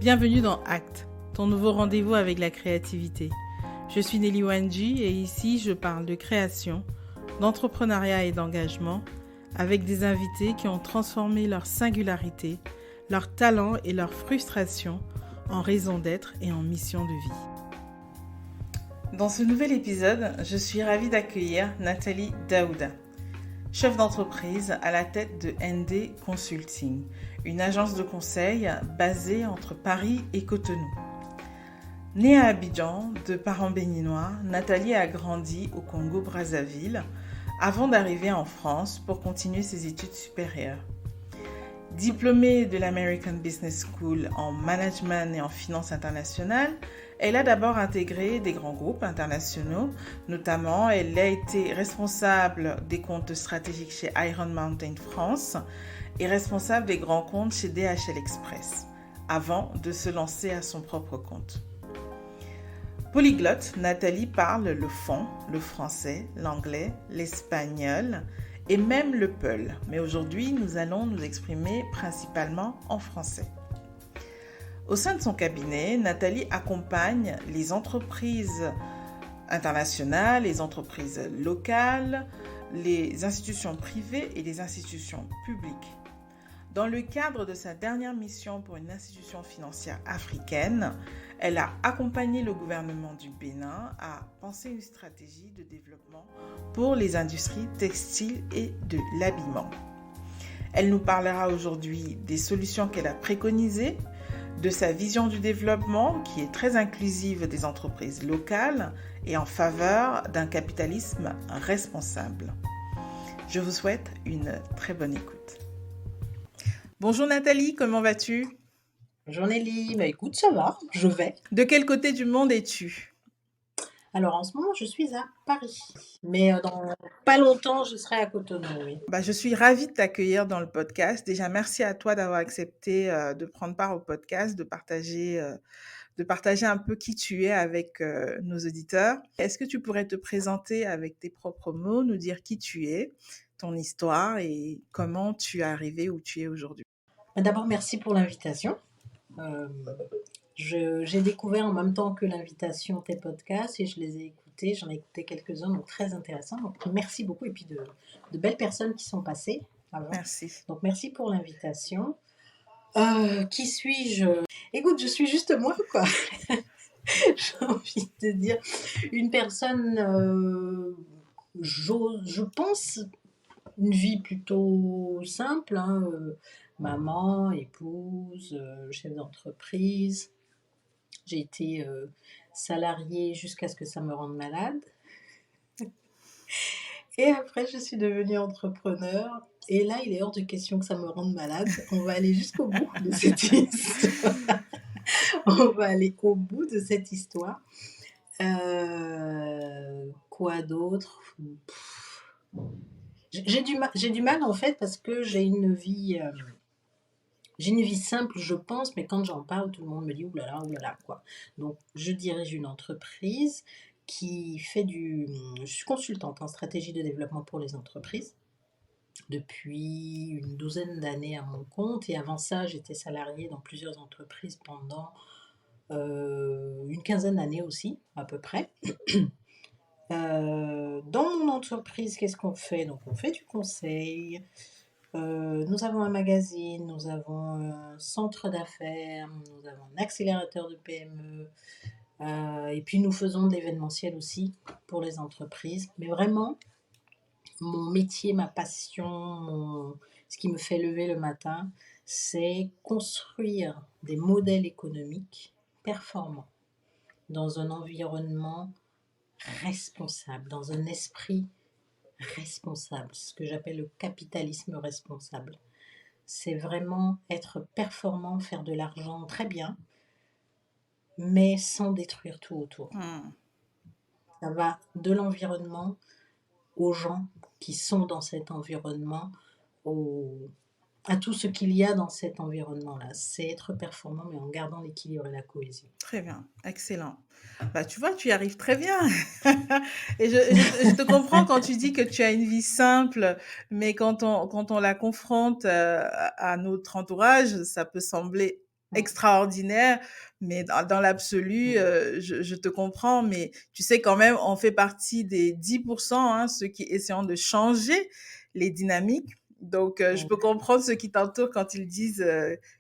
Bienvenue dans Acte, ton nouveau rendez-vous avec la créativité. Je suis Nelly Wanji et ici je parle de création, d'entrepreneuriat et d'engagement avec des invités qui ont transformé leur singularité, leur talent et leur frustration en raison d'être et en mission de vie. Dans ce nouvel épisode, je suis ravie d'accueillir Nathalie Daouda, chef d'entreprise à la tête de ND Consulting, une agence de conseil basée entre Paris et Cotonou. Née à Abidjan, de parents béninois, Nathalie a grandi au Congo-Brazzaville avant d'arriver en France pour continuer ses études supérieures. Diplômée de l'American Business School en management et en finance internationale, elle a d'abord intégré des grands groupes internationaux, notamment elle a été responsable des comptes stratégiques chez Iron Mountain France et responsable des grands comptes chez DHL Express, avant de se lancer à son propre compte. Polyglotte, Nathalie parle le fon, le français, l'anglais, l'espagnol et même le peul. Mais aujourd'hui, nous allons nous exprimer principalement en français. Au sein de son cabinet, Nathalie accompagne les entreprises internationales, les entreprises locales, les institutions privées et les institutions publiques. Dans le cadre de sa dernière mission pour une institution financière africaine, elle a accompagné le gouvernement du Bénin à penser une stratégie de développement pour les industries textiles et de l'habillement. Elle nous parlera aujourd'hui des solutions qu'elle a préconisées, de sa vision du développement qui est très inclusive des entreprises locales et en faveur d'un capitalisme responsable. Je vous souhaite une très bonne écoute. Bonjour Nathalie, comment vas-tu? Bonjour Nelly, écoute, ça va, je vais. De quel côté du monde es-tu? Alors en ce moment, je suis à Paris, mais dans pas longtemps, je serai à Cotonou, oui. Je suis ravie de t'accueillir dans le podcast. Déjà, merci à toi d'avoir accepté de prendre part au podcast, de partager un peu qui tu es avec nos auditeurs. Est-ce que tu pourrais te présenter avec tes propres mots, nous dire qui tu es, ton histoire et comment tu es arrivé où tu es aujourd'hui? D'abord, merci pour l'invitation. J'ai découvert en même temps que l'invitation tes podcasts et je les ai écoutés. J'en ai écouté quelques-uns, donc très intéressants. Donc merci beaucoup et puis de belles personnes qui sont passées avant. Merci. Donc merci pour l'invitation. Qui suis-je? Écoute, je suis juste moi, quoi. J'ai envie de dire une personne, je pense, une vie plutôt simple, hein, maman, épouse, chef d'entreprise. J'ai été salariée jusqu'à ce que ça me rende malade. Et après, je suis devenue entrepreneur. Et là, il est hors de question que ça me rende malade. On va aller jusqu'au bout de cette histoire. On va aller au bout de cette histoire. Quoi d'autre? J'ai du mal en fait parce que j'ai une vie simple, je pense, mais quand j'en parle, tout le monde me dit oulala, oulala, quoi. Donc, je dirige une entreprise qui fait je suis consultante en stratégie de développement pour les entreprises depuis une douzaine d'années à mon compte. Et avant ça, j'étais salariée dans plusieurs entreprises pendant une quinzaine d'années aussi, à peu près. Dans mon entreprise, qu'est-ce qu'on fait? Donc, on fait du conseil. Nous avons un magazine, nous avons un centre d'affaires, nous avons un accélérateur de PME, et puis nous faisons de l'événementiel aussi pour les entreprises. Mais vraiment, mon métier, ma passion, ce qui me fait lever le matin, c'est construire des modèles économiques performants dans un environnement responsable, dans un esprit responsable, ce que j'appelle le capitalisme responsable. C'est vraiment être performant, faire de l'argent très bien, mais sans détruire tout autour. Ça va de l'environnement aux gens qui sont dans cet environnement, à tout ce qu'il y a dans cet environnement-là. C'est être performant, mais en gardant l'équilibre et la cohésion. Très bien, excellent. Tu vois, tu y arrives très bien. Et je te comprends quand tu dis que tu as une vie simple, mais quand on la confronte à notre entourage, ça peut sembler Mmh. extraordinaire, mais dans l'absolu, Mmh. je te comprends, mais tu sais quand même, on fait partie des 10%, hein, ceux qui essaient de changer les dynamiques. Donc, je peux Mmh. comprendre ceux qui t'entourent quand ils disent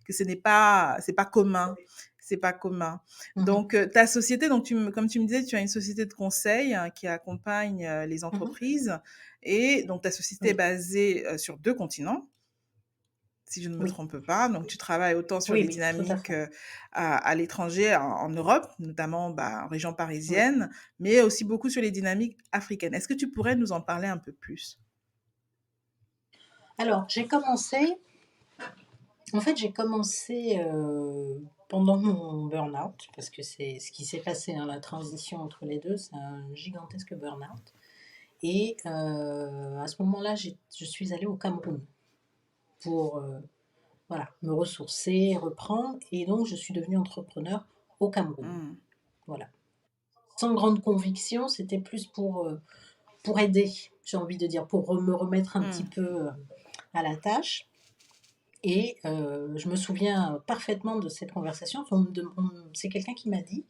que c'est pas commun. C'est pas commun. Mmh. Donc, ta société, donc comme tu me disais, tu as une société de conseil hein, qui accompagne les Mmh. entreprises. Et donc, ta société est Oui, basée sur 2 continents, si je ne me oui, trompe pas. Donc, tu travailles autant sur oui, les oui, tout à dynamiques fait. à l'étranger, en Europe, notamment bah, en région Oui. parisienne, mais aussi beaucoup sur les dynamiques africaines. Est-ce que tu pourrais nous en parler un peu plus? Alors, j'ai commencé, pendant mon burn-out parce que c'est ce qui s'est passé, hein, la transition entre les 2, c'est un gigantesque burn-out et à ce moment-là, je suis allée au Cameroun pour, voilà, me ressourcer, reprendre et donc je suis devenue entrepreneur au Cameroun. Hmm. Voilà. Sans grande conviction, c'était plus pour aider, j'ai envie de dire, pour me remettre un petit Hmm. peu, à la tâche. Et je me souviens parfaitement de cette conversation. C'est quelqu'un qui m'a dit,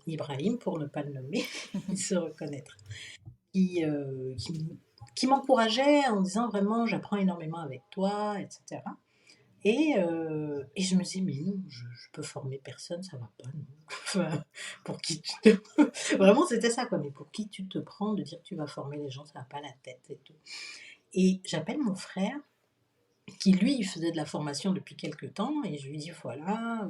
Ibrahim, pour ne pas le nommer, il se reconnaîtra, qui, heu, qui m qui m'encourageait en disant vraiment: «J'apprends énormément avec toi» et cetera. Et je me disais: «Mais non, je peux former personne, ça va pas, non». Enfin, pour qui tu te vraiment c'était ça quoi, mais pour qui tu te prends de dire que tu vas former les gens, ça va pas la tête et tout. Et j'appelle mon frère qui lui, il faisait de la formation depuis quelque temps et je lui dis: «Voilà,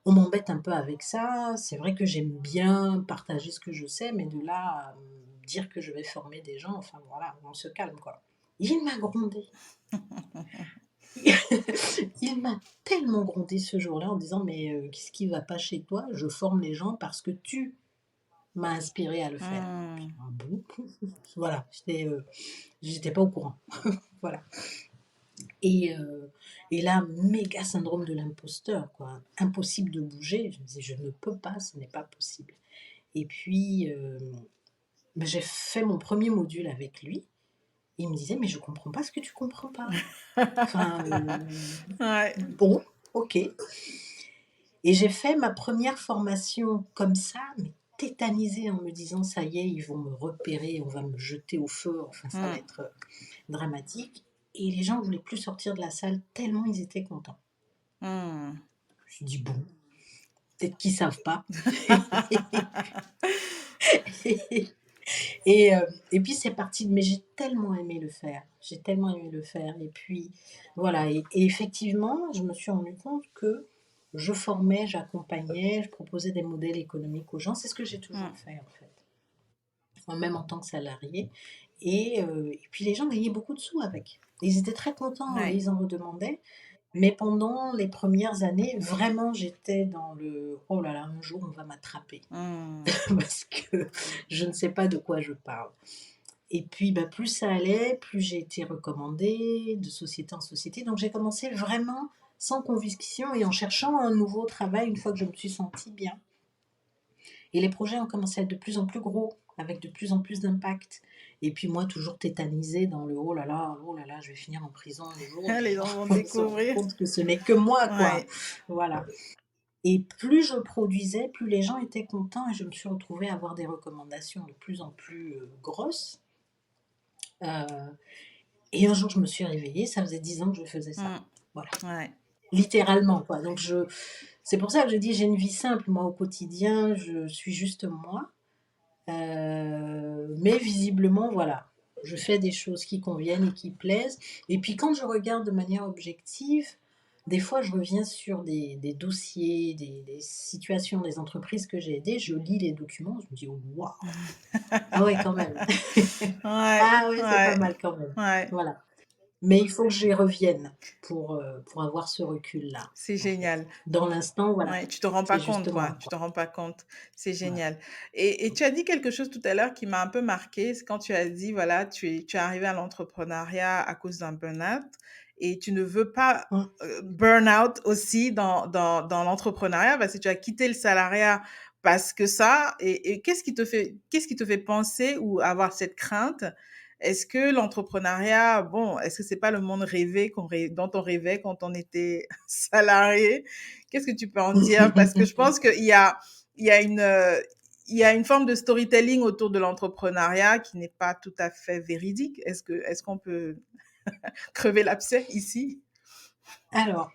on m'embête un peu avec ça. C'est vrai que j'aime bien partager ce que je sais, mais de là à me dire que je vais former des gens, enfin voilà, on se calme quoi». Il m'a grondé. Il m'a tellement grondé ce jour-là en disant: «Mais qu'est-ce qui va pas chez toi? Je forme les gens parce que tu m'as inspiré à le faire». Puis, Hmm. ah bon? Voilà, j'étais pas au courant. Voilà. Et et là, méga syndrome de l'imposteur, quoi. Impossible de bouger. Je me disais: «Je ne peux pas, ce n'est pas possible» et puis, bah, j'ai fait mon premier module avec lui. Il me disait: «Mais je comprends pas ce que tu comprends pas». Enfin, Ouais. bon, OK. Et j'ai fait ma première formation comme ça, mais tétanisée en me disant: «Ça y est, ils vont me repérer, on va me jeter au feu, enfin ça va Hmm. être, dramatique» et les gens voulaient plus sortir de la salle tellement ils étaient contents. Hmm. Je me suis dit: «Bon, peut-être qu'ils savent pas». Et puis c'est parti, mais j'ai tellement aimé le faire, j'ai tellement aimé le faire et puis voilà et effectivement, je me suis rendu compte que je formais, j'accompagnais, je proposais des modèles économiques aux gens. C'est ce que j'ai toujours Hmm. fait en fait, même en tant que salarié et puis les gens gagnaient beaucoup de sous avec. Ils étaient très contents et Ouais. ils en redemandaient, mais pendant les premières années, vraiment j'étais dans le: «Oh là là, un jour on va m'attraper» Hmm. parce que je ne sais pas de quoi je parle. Et puis, bah, plus ça allait, plus j'ai été recommandée de société en société. Donc j'ai commencé vraiment sans conviction et en cherchant un nouveau travail une fois que je me suis sentie bien. Et les projets ont commencé à être de plus en plus gros, avec de plus en plus d'impact. Et puis moi, toujours tétanisée dans le oh là là, je vais finir en prison un jour, les Les gens gens vont vont se rendre découvrir. compte que ce n'est que moi, quoi. Ouais. Voilà. Et plus je produisais, plus les gens étaient contents et je me suis retrouvée à avoir des recommandations de plus en plus grosses. Euh, Et un jour, je me suis réveillée, ça faisait 10 ans que je faisais ça. Hmm. Voilà, Ouais. littéralement, quoi. Donc c'est pour ça que je dis: «J'ai une vie simple, moi, au quotidien, je suis juste moi». Mais visiblement, voilà, je fais des choses qui conviennent et qui plaisent et puis quand je regarde de manière objective, des fois, je reviens sur des dossiers, des situations, des entreprises que j'ai aidées, je lis les documents, je me dis: «Waouh! Ah ouais, quand même. Ouais. Ah ouais, c'est pas Ouais. mal quand même». Ouais. Voilà. Mais il faut que j'y revienne pour avoir ce recul-là, C'est en fait. génial. Dans l'instant, voilà, Ouais, tu te rends pas c'est compte, juste quoi. moi, Tu te quoi. rends pas compte. C'est Ouais. génial. Et tu as dit quelque chose tout à l'heure qui m'a un peu marqué. C'est quand tu as dit, voilà, tu es arrivé à l'entrepreneuriat à cause d'un burn-out et tu ne veux pas Mmh. burn-out aussi dans l'entrepreneuriat parce que tu as quitté le salariat parce que ça. Et qu'est-ce qui te fait penser ou avoir cette crainte Est-ce que l'entrepreneuriat, bon, est-ce que c'est pas le monde rêvé dont on rêvait quand on était salarié? Qu'est-ce que tu peux en dire? Parce que je pense il y a une, il y a une forme de storytelling autour de l'entrepreneuriat qui n'est pas tout à fait véridique. Est-ce qu'on peut crever l'abcès ici? Alors,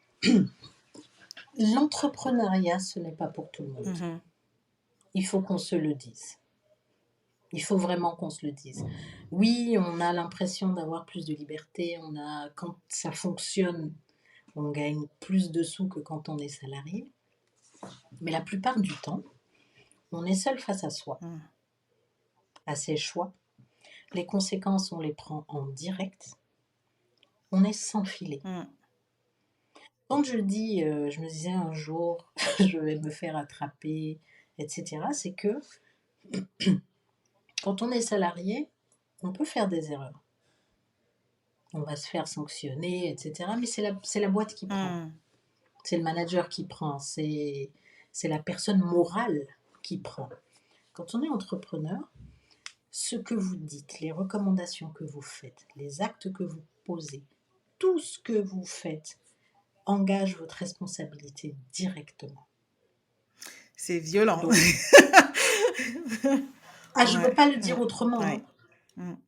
l'entrepreneuriat, ce n'est pas pour tout le monde. Mhm. Il faut qu'on se le dise. Il faut vraiment qu'on se le dise. Oui, on a l'impression d'avoir plus de liberté. Quand ça fonctionne, on gagne plus de sous que quand on est salarié. Mais la plupart du temps, on est seul face à soi, Mhm. à ses choix. Les conséquences, on les prend en direct. On est sans filet. Mhm. Quand je me disais un jour, je vais me faire attraper, etc., c'est que quand on est salarié, on peut faire des erreurs. On va se faire sanctionner, etc., mais c'est la boîte qui prend. Mhm. C'est le manager qui prend. C'est la personne morale qui prend. Quand on est entrepreneur, ce que vous dites, les recommandations que vous faites, les actes que vous posez, tout ce que vous faites engage votre responsabilité directement. C'est violent. Donc, je ne peux Ouais. pas le dire autrement. Ouais. Hein.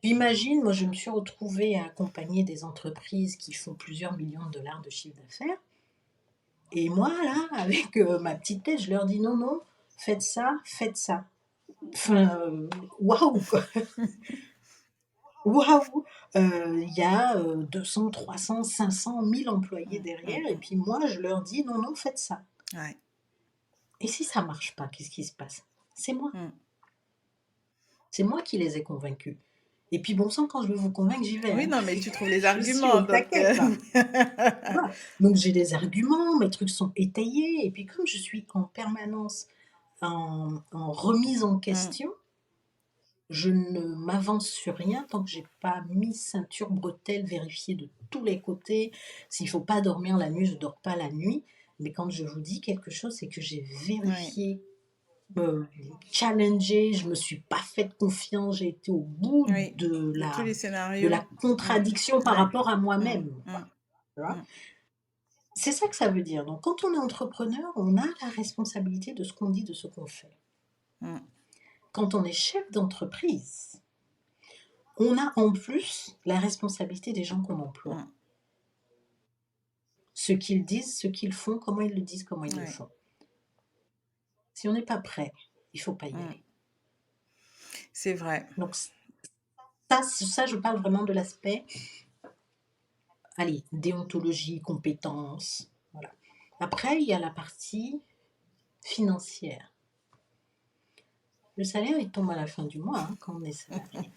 J'imagine, moi je me suis retrouvée à accompagner des entreprises qui font plusieurs millions de dollars de chiffre d'affaires. Et moi, là, avec ma petite tête, je leur dis non, non, faites ça, faites ça. Enfin, waouh, quoi. Waouh. Il y a 200, 300, 500, 1000 employés derrière. Et puis moi, je leur dis non, non, faites ça. Ouais. Et si ça marche pas, qu'est-ce qui se passe? C'est moi. Mm. C'est moi qui les ai convaincus. Et puis bon sang, quand je veux vous convaincre, j'y vais. Oui, Hein. non, mais tu trouves les Je suis arguments, au donc. taquet, quoi. Voilà. Donc j'ai des arguments, mes trucs sont étayés. Et puis comme je suis en permanence en remise en question, je ne m'avance sur rien tant que j'ai pas mis ceinture, bretelle, vérifié de tous les côtés. S'il faut pas dormir la nuit, je dors pas la nuit. Mais quand je vous dis quelque chose, c'est que j'ai vérifié, challengé, je me suis pas fait confiance, j'ai été au bout Oui, de de tous les la scénarios. contradiction par Ouais. rapport à moi-même. Mm. Tu vois. Mm. C'est ça que ça veut dire. Donc quand on est entrepreneur, on a la responsabilité de ce qu'on dit, de ce qu'on fait. Mm. Quand on est chef d'entreprise, on a en plus la responsabilité des gens qu'on emploie. Mm. Ce qu'ils disent, ce qu'ils font, comment ils le disent, comment ils le Ouais. font. Si on n'est pas prêt, il ne faut pas y aller. C'est vrai. Donc ça, je parle vraiment de l'aspect, allez, déontologie, compétence. Voilà. Après, il y a la partie financière. Le salaire, il tombe à la fin du mois hein, quand on est salarié.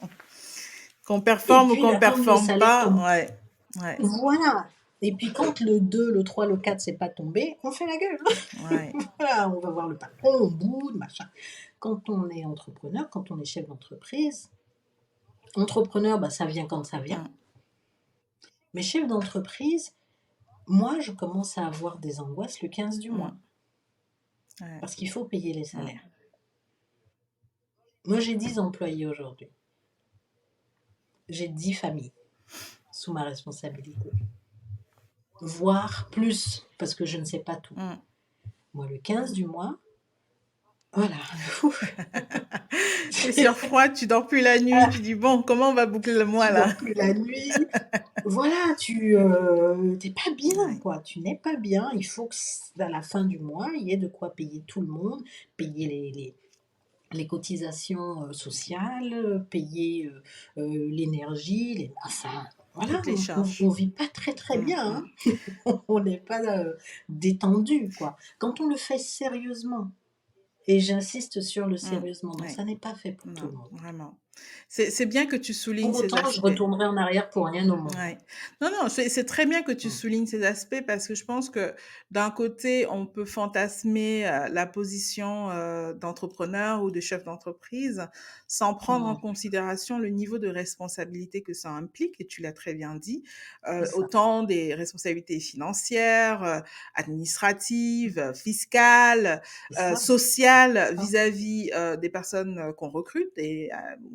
Qu'on Et performe ou puis qu'on la fin de le performe salaire pas, tombe. ouais. Ouais. Voilà. Et puis quand le 2, le 3, le 4, c'est pas tombé, on fait la gueule. Ouais. Voilà, on va voir le patron, on boude, machin. Quand on est entrepreneur, quand on est chef d'entreprise, entrepreneur, bah, ça vient quand ça vient. Mais chef d'entreprise, moi, je commence à avoir des angoisses le 15 du mois. Ouais. Parce qu'il faut payer les salaires. Moi, j'ai 10 employés aujourd'hui. J'ai 10 familles sous ma responsabilité. Voire plus, parce que je ne sais pas tout. Moi, le 15 du mois, voilà. C'est sur froid, tu dors plus la nuit, tu dis bon, comment on va boucler le mois Tu là? dors plus la nuit. Voilà, tu t'es pas bien, quoi. Tu n'es pas bien. Il faut que à la fin du mois, il y ait de quoi payer tout le monde, payer les cotisations sociales, payer l'énergie, enfin, voilà, Toutes les charges. on vit pas très très bien. Hein. On n'est pas détendu, quoi. Quand on le fait sérieusement, et j'insiste sur le sérieusement, donc ça n'est pas fait pour tout le Non, monde. vraiment. C'est bien que tu soulignes Pour ces autant, je aspects. retournerai en arrière pour rien au monde. Ouais. Non, non, c'est très bien que tu soulignes ces aspects parce que je pense que d'un côté, on peut fantasmer la position d'entrepreneur ou de chef d'entreprise sans prendre en considération le niveau de responsabilité que ça implique, et tu l'as très bien dit, autant des responsabilités financières, administratives, fiscales, sociales vis-à-vis des personnes qu'on recrute et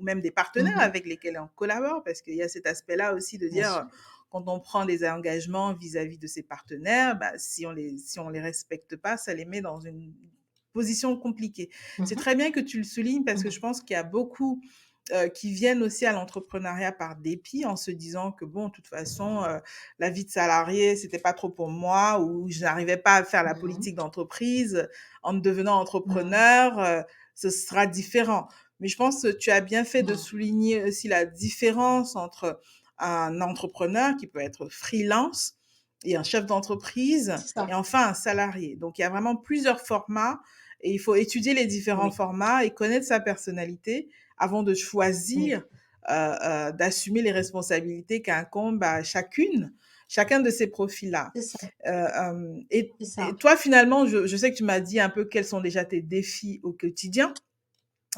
même des partenaires avec lesquels on collabore, parce qu'il y a cet aspect-là aussi de Bien dire, sûr. quand on prend des engagements vis-à-vis de ses partenaires, bah, si on les respecte pas, ça les met dans une position compliquée. C'est Mhm, très bien que tu le soulignes parce que je mhm, pense qu'il y a beaucoup qui viennent aussi à l'entrepreneuriat par dépit en se disant que bon, de toute façon, la vie de salarié, c'était pas trop pour moi ou je n'arrivais pas à faire la mhm, politique d'entreprise. En devenant mhm, entrepreneur, ce sera différent. Mais je pense que tu as bien fait de mhm. souligner aussi la différence entre un entrepreneur qui peut être freelance et un chef d'entreprise C'est ça. et enfin un salarié. Donc il y a vraiment plusieurs formats et il faut étudier les différents Oui, formats et connaître sa personnalité avant de oui, choisir d'assumer les responsabilités qu'incombe à chacun de ces profils-là. c'est ça, c'est Et ça. toi, finalement, je sais que tu m'as dit un peu quels sont déjà tes défis au quotidien.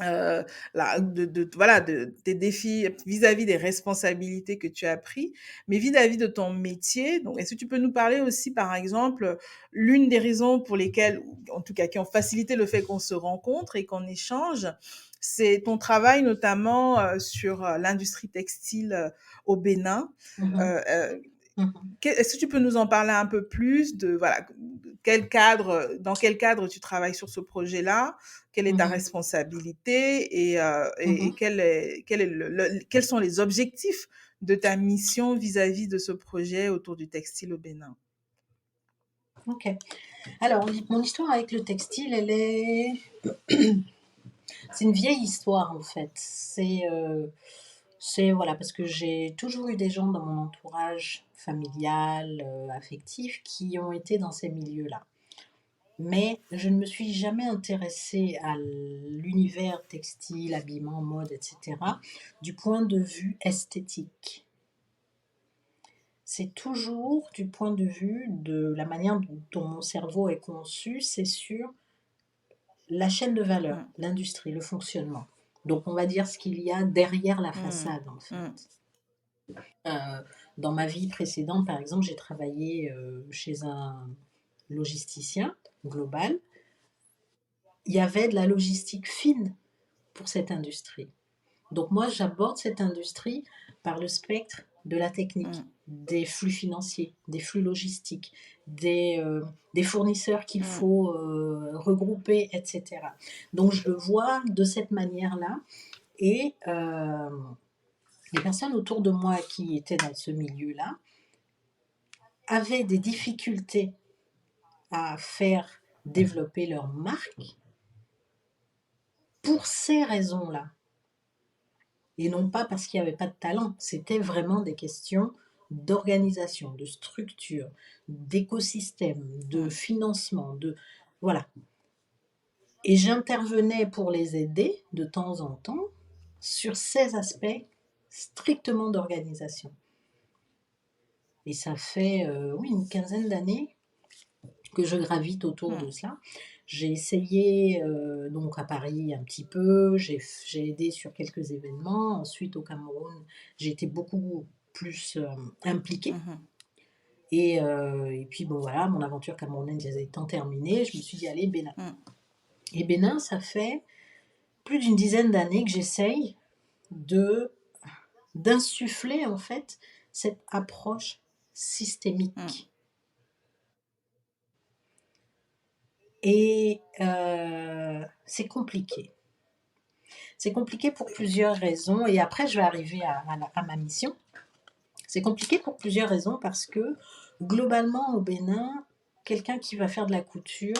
Euh, voilà, tes défis vis-à-vis des responsabilités que tu as pris, mais vis-à-vis de ton métier. Donc, est-ce que tu peux nous parler aussi, par exemple, l'une des raisons pour lesquelles, en tout cas, qui ont facilité le fait qu'on se rencontre et qu'on échange, c'est ton travail notamment sur l'industrie textile au Bénin. Mhm, Euh, euh, mhm, Est-ce que tu peux nous en parler un peu plus de voilà quel cadre, dans quel cadre tu travailles sur ce projet-là, quelle est ta mhm, responsabilité et mhm. quels sont les objectifs de ta mission vis-à-vis de ce projet autour du textile au Bénin? Ok. Alors, mon histoire avec le textile, c'est une vieille histoire en fait. Voilà, parce que j'ai toujours eu des gens dans mon entourage familial, affectif, qui ont été dans ces milieux-là. Mais je ne me suis jamais intéressée à l'univers textile, habillement, mode, etc., du point de vue esthétique. C'est toujours du point de vue de la manière dont mon cerveau est conçu, c'est sur la chaîne de valeur, Mm, l'industrie, le fonctionnement. Donc on va dire ce qu'il y a derrière la mm, façade en fait. mm, Euh, dans ma vie précédente, par exemple, j'ai travaillé chez un logisticien global. Il y avait de la logistique fine pour cette industrie. Donc moi, j'aborde cette industrie par le spectre de la technique, mm, des flux financiers, des flux logistiques, des fournisseurs qu'il mm, faut regrouper, etc. Donc je le vois de cette manière-là. Et les personnes autour de moi qui étaient dans ce milieu-là avaient des difficultés à faire développer leur marque pour ces raisons-là. Et non pas parce qu'il n'y avait pas de talent, c'était vraiment des questions d'organisation, de structure, d'écosystème, de mm, financement, de voilà. Et j'intervenais pour les aider de temps en temps sur ces aspects strictement d'organisation. Et ça fait oui une quinzaine d'années que je gravite autour de mm, cela. J'ai essayé donc à Paris un petit peu, j'ai aidé sur quelques événements. Ensuite au Cameroun, j'ai été beaucoup plus impliquée. mhm, Et puis bon voilà, mon aventure camerounaise étant terminée, je me suis dit allez Bénin. mm, Et Bénin, ça fait plus d'une dizaine d'années que j'essaye de d'insuffler en fait cette approche mm, systémique. Et c'est compliqué. C'est compliqué pour plusieurs raisons. Et après, je vais arriver à ma mission. C'est compliqué pour plusieurs raisons parce que globalement, au Bénin, quelqu'un qui va faire de la couture,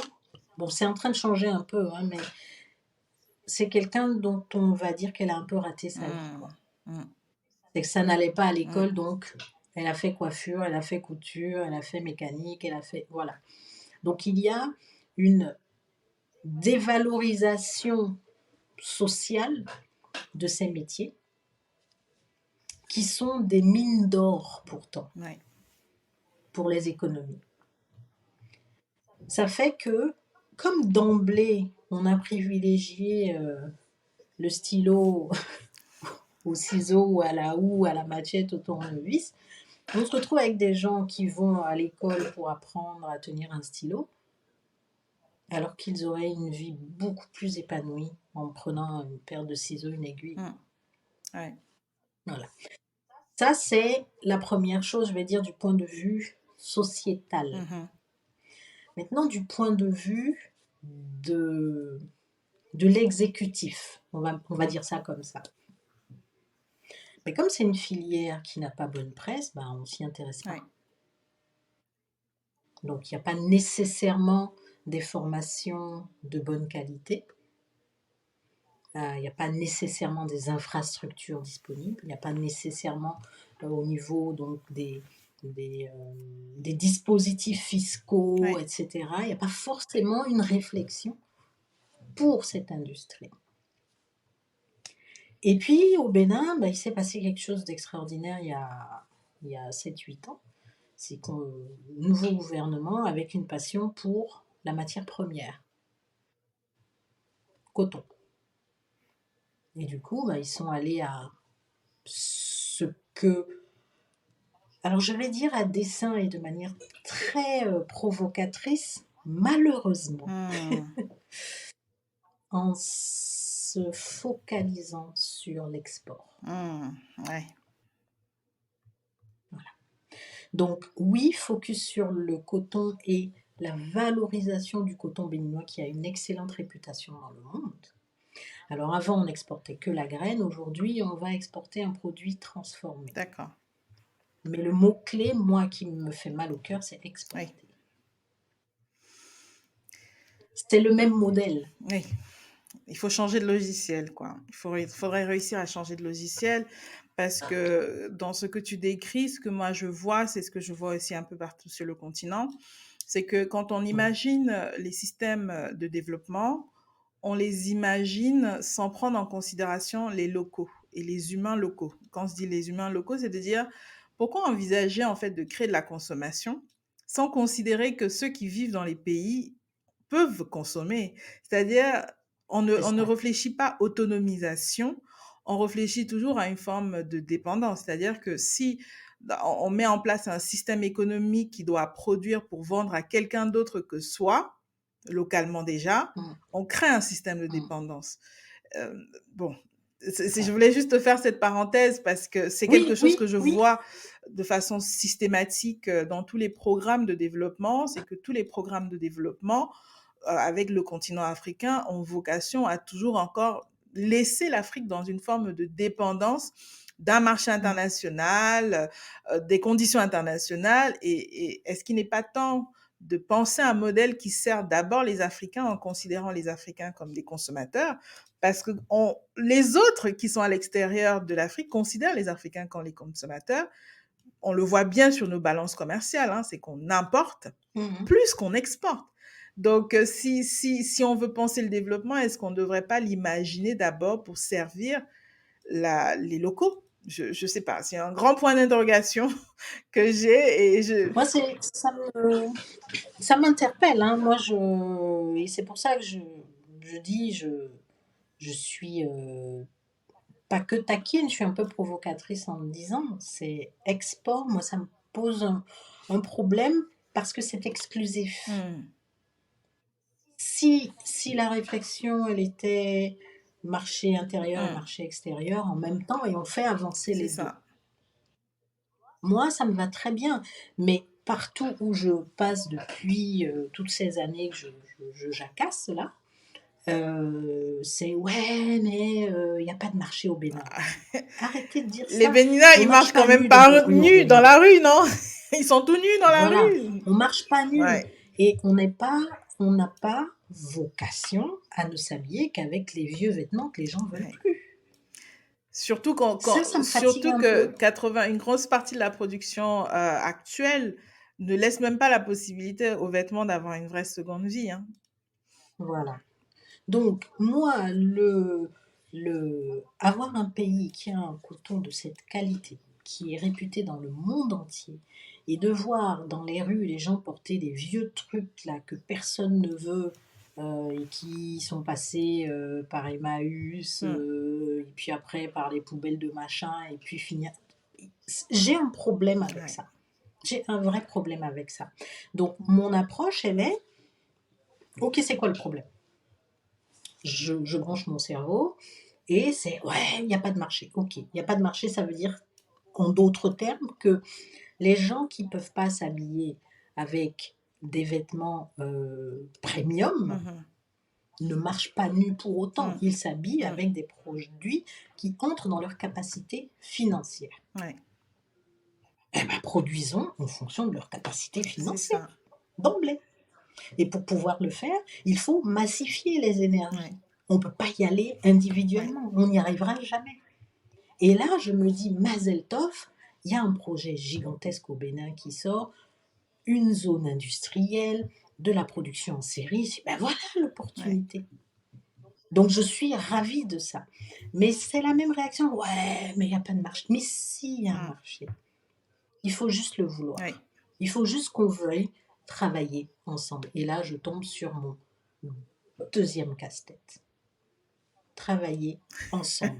bon, c'est en train de changer un peu, hein, mais c'est quelqu'un dont on va dire qu'elle a un peu raté sa vie, mm, quoi. mm, C'est que ça n'allait pas à l'école, mm, donc elle a fait coiffure, elle a fait couture, elle a fait mécanique, elle a fait... Voilà. Donc il y a une dévalorisation sociale de ces métiers qui sont des mines d'or pourtant ouais, pour les économies. Ça fait que, comme d'emblée, on a privilégié le stylo au ciseau ou à la houe, à la machette, au tournevis, on se retrouve avec des gens qui vont à l'école pour apprendre à tenir un stylo, alors qu'ils auraient une vie beaucoup plus épanouie en prenant une paire de ciseaux, une aiguille. mm, Ouais. Voilà. Ça, c'est la première chose, je vais dire, du point de vue sociétal. Mhm. Maintenant, du point de vue de, de l'exécutif, on va dire ça comme ça. Mais comme c'est une filière qui n'a pas bonne presse, ben, on s'y intéresse Ouais. pas. Donc, il n'y a pas nécessairement des formations de bonne qualité. Il n'y a pas nécessairement des infrastructures disponibles. Il n'y a pas nécessairement au niveau donc, des dispositifs fiscaux, Ouais. etc. Il n'y a pas forcément une réflexion pour cette industrie. Et puis, au Bénin, il s'est passé quelque chose d'extraordinaire il y a 7-8 ans. C'est qu'un nouveau gouvernement avec une passion pour la matière première, coton. Et du coup, ils sont allés à ce que... Alors, je vais dire à dessein et de manière très provocatrice, malheureusement, Hmm. en se focalisant sur l'export. Ouais. Donc oui, focus sur le coton et la valorisation du coton béninois qui a une excellente réputation dans le monde. Alors avant, on n'exportait que la graine. Aujourd'hui, on va exporter un produit transformé. D'accord. Mais le mot-clé, moi, qui me fait mal au cœur, c'est Oui. exporter. C'est le même modèle. Oui. Il faut changer de logiciel, quoi. Faudrait réussir à changer de logiciel parce que dans ce que tu décris, ce que moi je vois, c'est ce que je vois aussi un peu partout sur le continent, c'est que quand on imagine les systèmes de développement, on les imagine sans prendre en considération les locaux et les humains locaux. Quand on se dit les humains locaux, c'est de dire pourquoi envisager en fait de créer de la consommation sans considérer que ceux qui vivent dans les pays peuvent consommer. C'est-à-dire, C'est on ne ça. réfléchit pas autonomisation, on réfléchit toujours à une forme de dépendance. C'est-à-dire que si on met en place un système économique qui doit produire pour vendre à quelqu'un d'autre que soi, localement déjà, Mm, on crée un système de mm, dépendance. Euh, bon, c'est je ça. voulais juste faire cette parenthèse parce que c'est quelque Oui, chose que oui, je oui. vois de façon systématique dans tous les programmes de développement, c'est que tous les programmes de développement avec le continent africain ont vocation à toujours encore laisser l'Afrique dans une forme de dépendance d'un marché Mm. international, des conditions internationales. Et est-ce qu'il n'est pas temps de penser un modèle qui sert d'abord les Africains en considérant les Africains comme des consommateurs, parce que les autres qui sont à l'extérieur de l'Afrique considèrent les Africains comme les consommateurs. On le voit bien sur nos balances commerciales, hein, c'est qu'on importe Mhm. plus qu'on exporte. Donc, si on veut penser le développement, est-ce qu'on ne devrait pas l'imaginer d'abord pour servir les locaux? Je ne sais pas, c'est un grand point d'interrogation que j'ai et Moi, ça m'interpelle. Hein. Et c'est pour ça que je dis, je suis pas que taquine, je suis un peu provocatrice en me disant, c'est export, moi ça me pose un problème parce que c'est exclusif. Hmm, Si la réflexion, elle était marché intérieur et hmm, marché extérieur en même temps et on fait avancer c'est les deux. ça. Moi, ça me va très bien, mais partout où je passe depuis toutes ces années que je jacasse là, c'est ouais, mais il n'y a pas de marché au Bénin. Arrêtez de dire Les ça. Béninois, On ils marche marchent quand pas même nu dans les pas rues au nus dans Bénin. la rue, non? Ils sont tout nus dans la Voilà, rue. on marche pas nu Ouais. et on n'a pas vocation à ne s'habiller qu'avec les vieux vêtements que les gens veulent Ouais. plus. Ça me fatigue Surtout un que peu. une grosse partie de la production actuelle ne laisse même pas la possibilité aux vêtements d'avoir une vraie seconde vie, hein. Voilà. Donc, moi, avoir un pays qui a un coton de cette qualité, qui est réputé dans le monde entier, et de voir dans les rues les gens porter des vieux trucs là que personne ne veut, et qui sont passés par Emmaüs, Hmm. et puis après par les poubelles de machin, et puis finir. J'ai un problème avec Ouais. ça. J'ai un vrai problème avec ça. Donc, mon approche, elle est, ok, c'est quoi le problème? Je branche mon cerveau Et c'est: «Ouais, il n'y a pas de marché». OK, il n'y a pas de marché, ça veut dire, en d'autres termes, que les gens qui ne peuvent pas s'habiller avec des vêtements, premium Mhm. ne marchent pas nus pour autant. Mm. Ils s'habillent Mm. avec des produits qui entrent dans leur capacité financière. Ouais, Eh ben, produisons en fonction de leur capacité c'est financière, ça. d'emblée. Et pour pouvoir le faire, il faut massifier les énergies. Ouais, On ne peut pas y aller ouais, individuellement, on n'y arrivera jamais. Et là, je me dis, Mazel Tov, il y a un projet gigantesque au Bénin qui sort, une zone industrielle, de la production en série. Ben voilà ouais. l'opportunité. Donc je suis ravie de ça. Mais c'est la même réaction. Ouais, mais il n'y a pas de marché. Mais si, il y a un Mm. marché. Il faut juste le vouloir. Ouais. Il faut juste qu'on veuille travailler ensemble. Et là, je tombe sur mon deuxième casse-tête. Travailler ensemble.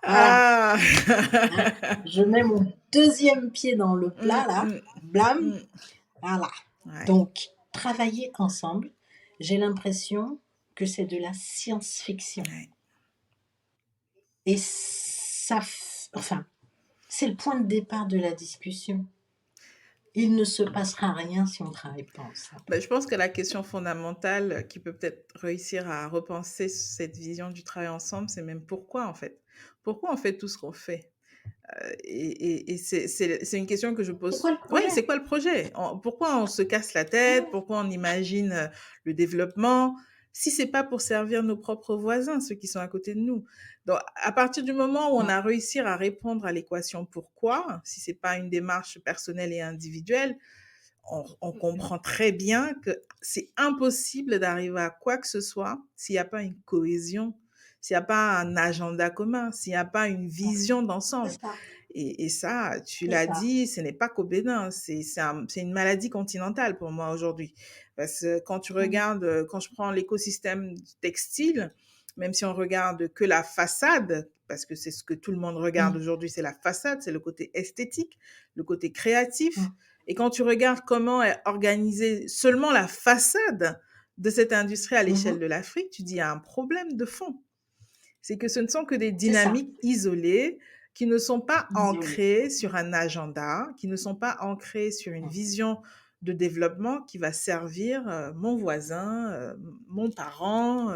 Voilà. Ah. Hein. Je mets mon deuxième pied dans le Mm, plat, là. mm, Blam. mm. Voilà. Ouais, Donc, travailler ensemble, j'ai l'impression que c'est de la science-fiction. ouais. Et ça, enfin, c'est le point de départ de la discussion. Il ne se passera rien si on ne travaille pas ensemble. Ben, je pense que la question fondamentale qui peut peut-être réussir à repenser cette vision du travail ensemble, c'est même pourquoi en fait. Pourquoi on fait tout ce qu'on fait? Et c'est une question que je Pourquoi pose. le Oui, projet? c'est quoi le projet? Pourquoi on se casse la tête? Pourquoi on imagine le développement? Si c'est pas pour servir nos propres voisins, ceux qui sont à côté de nous. Donc, à partir du moment où on a réussi à répondre à l'équation pourquoi, si c'est pas une démarche personnelle et individuelle, on comprend très bien que c'est impossible d'arriver à quoi que ce soit s'il n'y a pas une cohésion, s'il n'y a pas un agenda commun, s'il n'y a pas une vision C'est d'ensemble. ça, Et ça, tu c'est l'as ça. dit, ce n'est pas qu'au Bénin, c'est une maladie continentale pour moi aujourd'hui. Parce que quand tu regardes, quand je prends l'écosystème du textile, même si on regarde que la façade, parce que c'est ce que tout le monde regarde Mm, aujourd'hui, c'est la façade, c'est le côté esthétique, le côté créatif. mm, Et quand tu regardes comment est organisée seulement la façade de cette industrie à l'échelle mhm. de l'Afrique, tu dis, il y a un problème de fond. C'est que ce ne sont que des C'est ça, dynamiques isolées qui ne sont pas isolé. ancrées sur un agenda, qui ne sont pas ancrées sur une Mm, vision de développement qui va servir mon voisin, mon parent,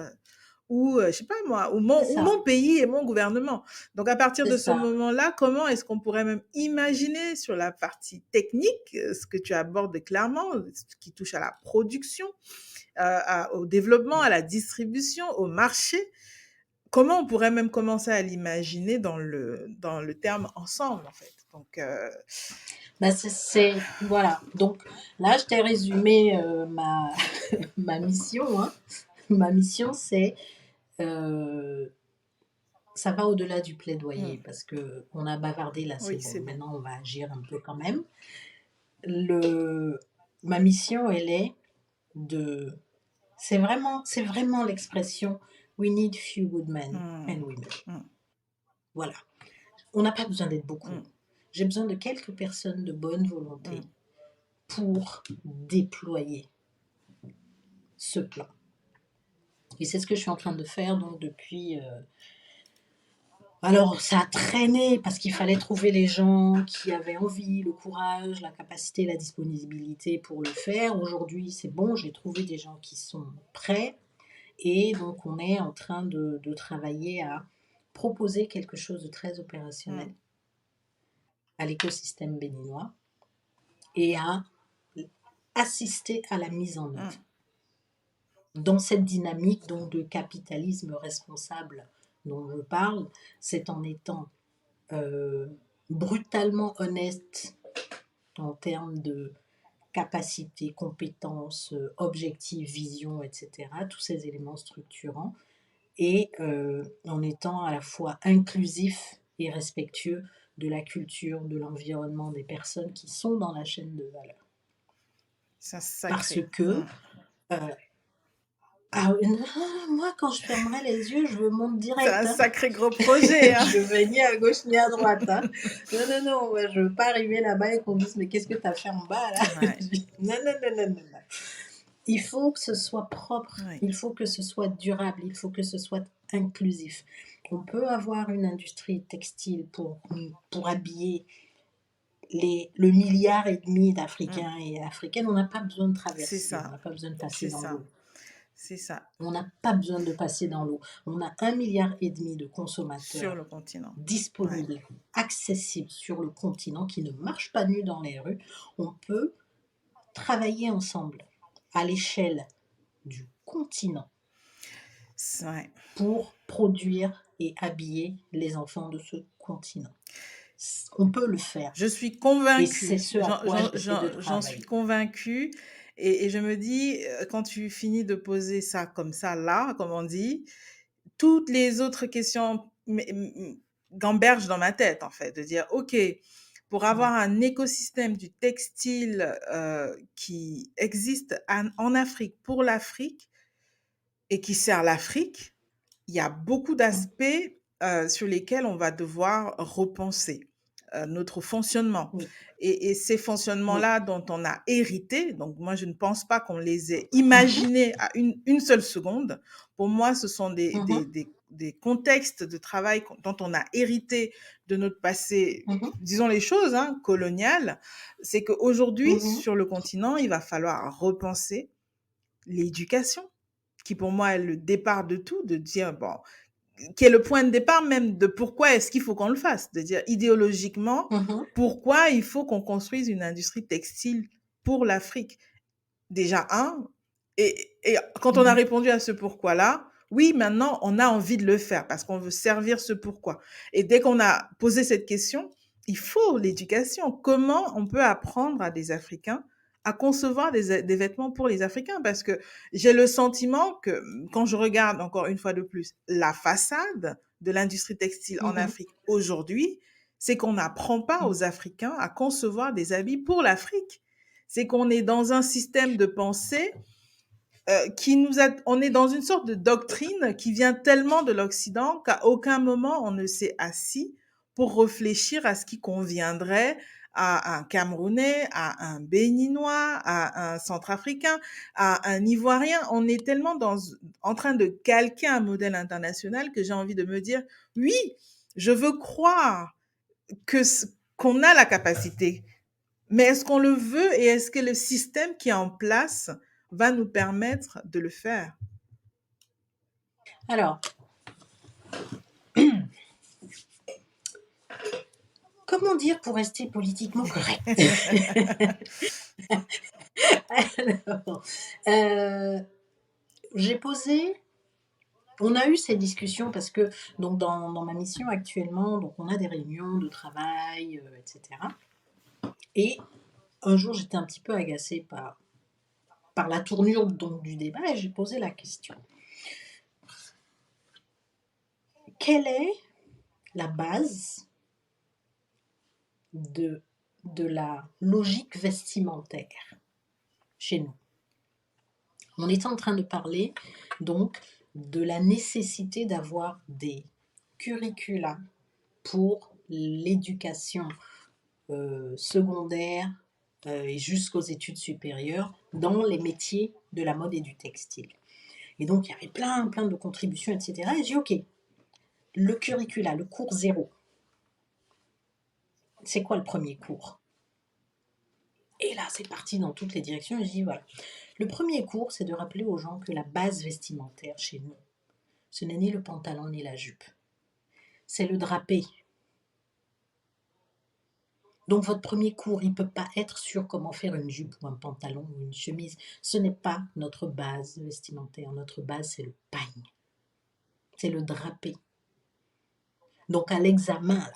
ou je sais pas moi, C'est ou ça, mon pays et mon gouvernement. Donc à partir c'est de ce ça. moment-là, comment est-ce qu'on pourrait même imaginer sur la partie technique, ce que tu abordes clairement, ce qui touche à la production, au développement, à la distribution, au marché, comment on pourrait même commencer à l'imaginer dans le terme ensemble, en fait. Donc, Bah, voilà. Donc là, je t'ai résumé ma mission, hein. Ma mission, c'est, euh, ça va au-delà du plaidoyer hmm, parce que on a bavardé là, c'est oui, bon. c'est bon. Maintenant, on va agir un peu quand même. Le, Ma mission, elle est de, c'est vraiment l'expression We need few good men Hmm, and women. hmm, Voilà. On n'a pas besoin d'être beaucoup. hmm, J'ai besoin de quelques personnes de bonne volonté hmm. pour déployer ce plan. Et c'est ce que je suis en train de faire donc depuis. Alors, ça a traîné parce qu'il fallait trouver les gens qui avaient envie, le courage, la capacité, la disponibilité pour le faire. Aujourd'hui, c'est bon, j'ai trouvé des gens qui sont prêts. Et donc, on est en train de travailler à proposer quelque chose de très opérationnel Hmm, à l'écosystème béninois et à assister à la mise en hmm. œuvre. Dans cette dynamique donc de capitalisme responsable dont je parle, c'est en étant euh, brutalement honnête en termes de capacité, compétences, objectifs, vision, etc., tous ces éléments structurants, et en étant à la fois inclusif et respectueux de la culture, de l'environnement, des personnes qui sont dans la chaîne de valeur. C'est Parce sacré. que, Hmm. euh, ah, non, moi, quand je fermerai les yeux, je monte C'est direct, un hein. sacré gros projet, hein. Je vais ni à gauche ni à droite, hein. Non, non, non, moi, je veux pas arriver là-bas et qu'on me dise, mais qu'est-ce que tu as fait en bas, là? Ouais. Non, non, non, non, non, non. Il faut que ce soit propre, Oui. il faut que ce soit durable, il faut que ce soit inclusif. On peut avoir une industrie textile pour habiller le milliard et demi Mm. d'Africains et Africaines. On n'a pas besoin de C'est traverser, on ça. n'a pas besoin de passer C'est dans ça. l'eau. C'est ça. On n'a pas besoin de passer dans l'eau. On a 1,5 milliard de Sur consommateurs le continent. Ouais. disponibles, accessibles sur le continent, qui ne marchent pas nus dans les rues. On peut travailler ensemble à l'échelle du continent Ouais. pour produire et habiller les enfants de ce continent. On peut le faire. Je suis Et c'est convaincue. ce à quoi j'essaie de J'en suis travailler. convaincue. Et je me dis, quand tu finis de poser ça comme ça, là, comme on dit, toutes les autres questions gambergent dans ma tête, en fait, de dire, OK, pour Mm. avoir un écosystème du textile qui existe en Afrique, pour l'Afrique, et qui sert l'Afrique, il y a beaucoup Mm. d'aspects sur lesquels on va devoir repenser notre fonctionnement. Oui, Et ces oui. fonctionnements-là dont on a hérité, donc moi je ne pense pas qu'on les ait Mhm, imaginés à une seule seconde. Pour moi, ce sont mhm, des contextes de travail dont on a hérité de notre passé, mhm, disons les choses, hein, colonial. C'est qu'aujourd'hui, mhm, sur le continent, il va falloir repenser l'éducation qui pour moi est le départ de tout, de dire, bon, qui est le point de départ même de pourquoi est-ce qu'il faut qu'on le fasse, de dire idéologiquement, mhm, pourquoi il faut qu'on construise une industrie textile pour l'Afrique. Déjà, un, et quand on a mhm, répondu à ce pourquoi-là, oui, maintenant, on a envie de le faire parce qu'on veut servir ce pourquoi. Et dès qu'on a posé cette question, il faut l'éducation. Comment on peut apprendre à des Africains à concevoir des vêtements pour les Africains? Parce que j'ai le sentiment que quand je regarde encore une fois de plus la façade de l'industrie textile en mhm, Afrique aujourd'hui, c'est qu'on n'apprend pas mhm. aux Africains à concevoir des habits pour l'Afrique. C'est qu'on est dans un système de pensée on est dans une sorte de doctrine qui vient tellement de l'Occident qu'à aucun moment on ne s'est assis pour réfléchir à ce qui conviendrait à un Camerounais, à un Béninois, à un Centrafricain, à un Ivoirien. On est tellement en train de calquer un modèle international que j'ai envie de me dire, oui, je veux croire que qu'on a la capacité, mais est-ce qu'on le veut et est-ce que le système qui est en place va nous permettre de le faire? Alors, comment dire pour rester politiquement correct? Alors, j'ai posé on a eu ces discussions parce que donc dans ma mission actuellement, donc on a des réunions de travail, et cetera, et un jour, j'étais un petit peu agacée par la tournure donc du débat et j'ai posé la question: «Quelle est la base de de la logique vestimentaire chez nous?» On était en train de parler donc de la nécessité d'avoir des curricula pour l'éducation secondaire et jusqu'aux études supérieures dans les métiers de la mode et du textile. Et donc, il y avait plein de contributions, etc. Et j'ai dit, OK, le curricula, le cours zéro, c'est quoi le premier cours? Et là, c'est parti dans toutes les directions. Et je dis, voilà, le premier cours, c'est de rappeler aux gens que la base vestimentaire chez nous, ce n'est ni le pantalon ni la jupe. C'est le drapé. Donc votre premier cours, il ne peut pas être sur comment faire une jupe ou un pantalon ou une chemise. Ce n'est pas notre base vestimentaire. Notre base, c'est le pagne. C'est le drapé. Donc à l'examen, là,